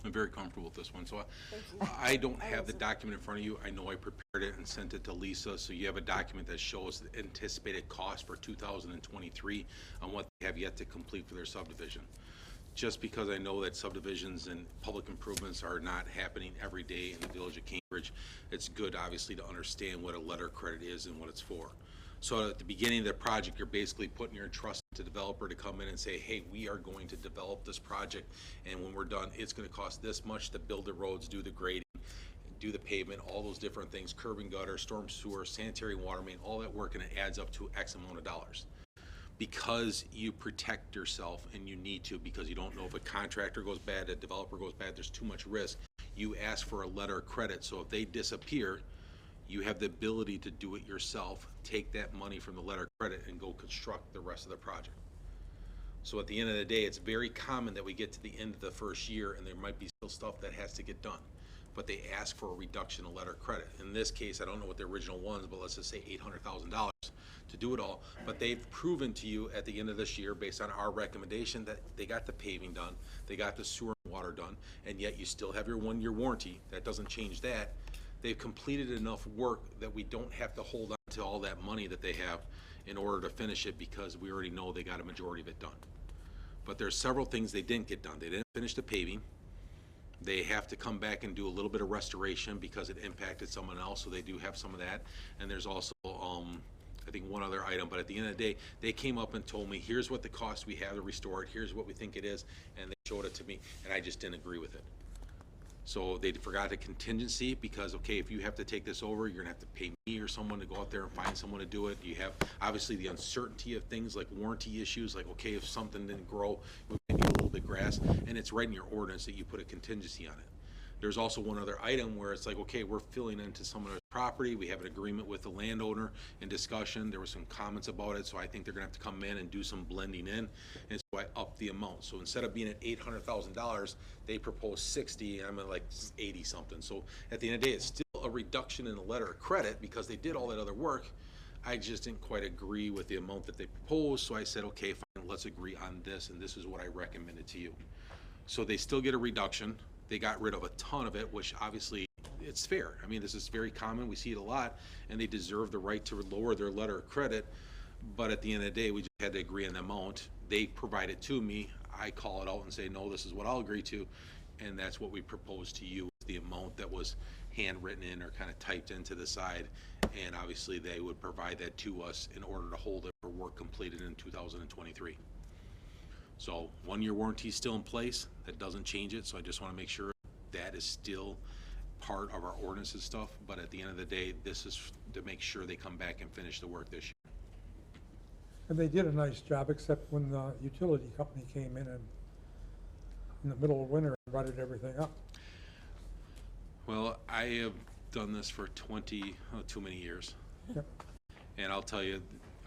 I'm very comfortable with this one. So Thank you. I don't have the document in front of you. I know I prepared it and sent it to Lisa, so you have a document that shows the anticipated cost for 2023 on what they have yet to complete for their subdivision. Just because I know that subdivisions and public improvements are not happening every day in the village of Cambridge, it's good obviously to understand what a letter of credit is and what it's for. So at the beginning of the project, you're basically putting your trust to developer to come in and say, hey, we are going to develop this project, and when we're done, it's going to cost this much to build the roads, do the grading, do the pavement, all those different things, curb and gutter, storm sewer, sanitary water main, all that work, and it adds up to X amount of dollars. Because you protect yourself, and you need to, because you don't know if a contractor goes bad, a developer goes bad, there's too much risk, you ask for a letter of credit. So if they disappear, you have the ability to do it yourself, take that money from the letter of credit and go construct the rest of the project. So at the end of the day, it's very common that we get to the end of the first year and there might be still stuff that has to get done, but they ask for a reduction in letter of credit. In this case, I don't know what the original was, but let's just say $800,000 to do it all. But they've proven to you at the end of this year, based on our recommendation, that they got the paving done, they got the sewer and water done, and yet you still have your 1-year warranty. That doesn't change that. They've completed enough work that we don't have to hold on to all that money that they have in order to finish it, because we already know they got a majority of it done. But there's several things they didn't get done. They didn't finish the paving. They have to come back and do a little bit of restoration because it impacted someone else, so they do have some of that. And there's also, I think, one other item, but at the end of the day, they came up and told me, here's what the cost we have to restore it, here's what we think it is, and they showed it to me, and I just didn't agree with it. So they forgot a contingency, because, okay, if you have to take this over, you're gonna have to pay me or someone to go out there and find someone to do it. You have, obviously, the uncertainty of things like warranty issues, like, okay, if something didn't grow, we might need a little bit of grass, and it's right in your ordinance that you put a contingency on it. There's also one other item where it's like, okay, we're filling into someone's property, we have an agreement with the landowner in discussion, there were some comments about it, so I think they're gonna have to come in and do some blending in, and so I upped the amount. So instead of being at $800,000, they proposed 60, and I'm at like 80 something. So at the end of the day, it's still a reduction in the letter of credit because they did all that other work. I just didn't quite agree with the amount that they proposed, so I said, okay, fine, let's agree on this, and this is what I recommended to you. So they still get a reduction. They got rid of a ton of it, which obviously it's fair. I mean, this is very common. We see it a lot, and they deserve the right to lower their letter of credit. But at the end of the day, we just had to agree on the amount. They provide it to me. I call it out and say, no, this is what I'll agree to. And that's what we proposed to you, the amount that was handwritten in or kind of typed into the side. And obviously, they would provide that to us in order to hold it for work completed in 2023. So 1-year warranty is still in place. That doesn't change it, so I just want to make sure that is still part of our ordinance and stuff, but at the end of the day, this is to make sure they come back and finish the work this year. And they did a nice job, except when the utility company came in the middle of winter and rutted everything up. Well, I have done this for too many years. Yep. And I'll tell you,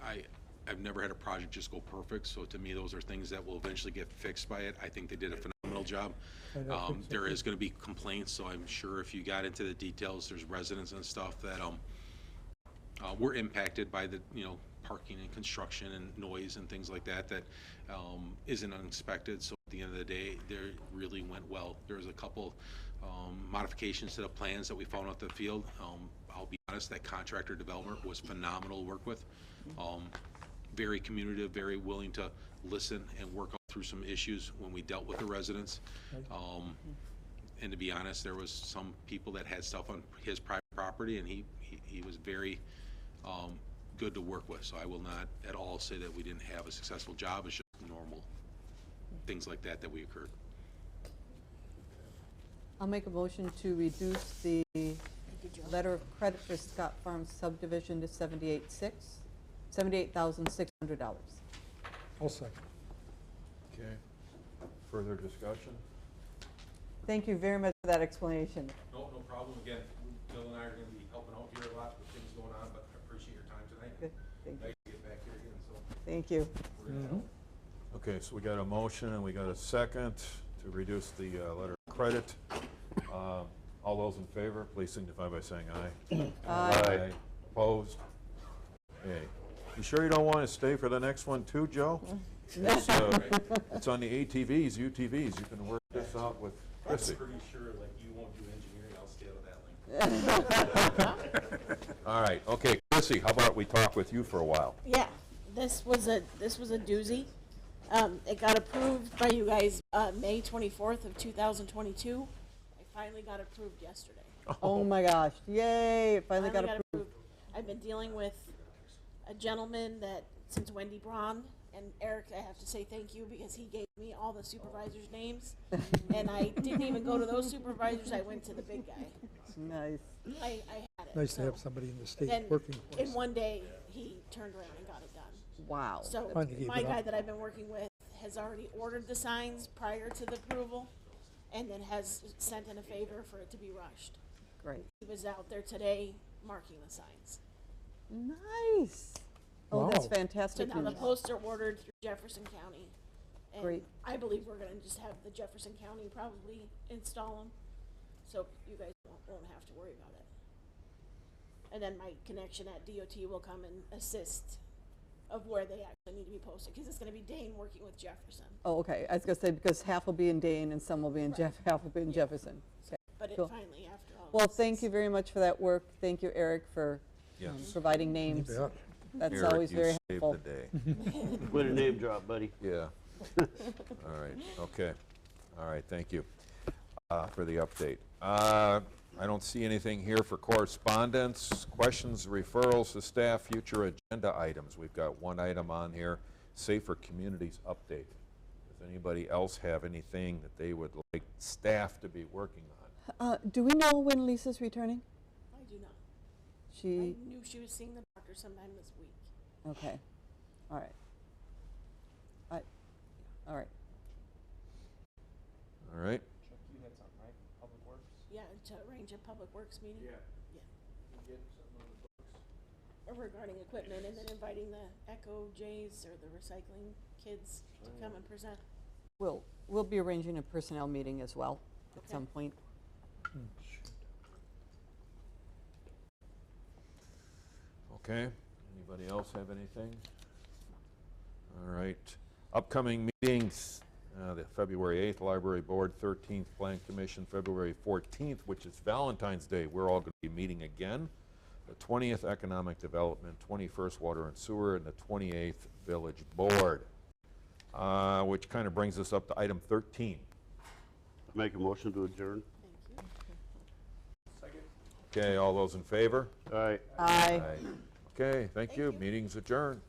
I've never had a project just go perfect, so to me, those are things that will eventually get fixed by it. I think they did a phenomenal job. There is gonna be complaints, so I'm sure if you got into the details, there's residents and stuff that, were impacted by the, parking and construction and noise and things like that, isn't unexpected. So at the end of the day, they really went well. There was a couple, modifications to the plans that we found out the field. I'll be honest, that contractor development was phenomenal to work with. Very communicative, very willing to listen and work through some issues when we dealt with the residents. And to be honest, there was some people that had stuff on his private property, and he was very good to work with. So I will not at all say that we didn't have a successful job. It's just normal things like that we occurred. I'll make a motion to reduce the letter of credit for Scott Farms subdivision to $78,600. I'll second. Okay. Further discussion? Thank you very much for that explanation. No problem. Again, Bill and I are going to be helping out here a lot with things going on, but I appreciate your time tonight. Good. Thank you. Nice to get back here again, so Thank you. we're going to help. Okay, so we got a motion and we got a second to reduce the letter of credit. All those in favor, please signify by saying aye. Aye. Opposed? Okay. You sure you don't want to stay for the next one too, Joe? It's on the ATVs, UTVs. You can work this out with Chrissy. I'm pretty sure like you won't do engineering, I'll stay out of that lane. All right, okay, Chrissy, how about we talk with you for a while? Yeah, this was a doozy. It got approved by you guys, May 24th of 2022. I finally got approved yesterday. Oh my gosh, yay, it finally got approved. I've been dealing with a gentleman that, since Wendy Braun, and Eric, I have to say thank you because he gave me all the supervisors' names. And I didn't even go to those supervisors, I went to the big guy. Nice. I had it. Nice to so- have somebody in the state Then working for us. in one day, he turned around and got it done. Wow. So Finally gave my it guy up. that I've been working with has already ordered the signs prior to the approval and then has sent in a favor for it to be rushed. Great. He was out there today marking the signs. Nice. Oh, that's Wow. So fantastic now the news. posts are ordered through Jefferson County. And Great. I believe we're gonna just have the Jefferson County probably install them. So you guys won't have to worry about it. And then my connection at DOT will come and assist of where they actually need to be posted, because it's gonna be Dane working with Jefferson. Oh, okay, I was gonna say, because half will be in Dane and some will be in half will be in Jefferson. Okay, But it cool. finally, after all. Well, this thank is- you very much for that work. Thank you, Eric, for Yes. providing names. Yeah. That's Eric, always you very saved helpful. the day. Way to name drop, buddy. Yeah. All right, okay. All right, thank you for the update. I don't see anything here for correspondence, questions, referrals to staff, future agenda items. We've got one item on here, Safer Communities Update. Does anybody else have anything that they would like staff to be working on? Do we know when Lisa's returning? I do not. I She, knew she was seeing the doctor sometime this week. okay, all right. All right. All right, Chuck, you had something, right? Public Works? Yeah, to arrange a public works meeting. Yeah. Yeah. We get something on the books. Regarding equipment, and then inviting the Echo Jays or the recycling kids to come and present. We'll be arranging a personnel meeting as well at Okay. some point. okay. Anybody else have anything? All right. Upcoming meetings, the February 8th Library Board, 13th Plan Commission, February 14th, which is Valentine's Day. We're all going to be meeting again. The 20th Economic Development, 21st Water and Sewer, and the 28th Village Board, which kind of brings us up to item 13. Make a motion to adjourn. Thank you. Second? Okay, all those in favor? All right. Aye. Okay, thank you. Meeting's adjourned.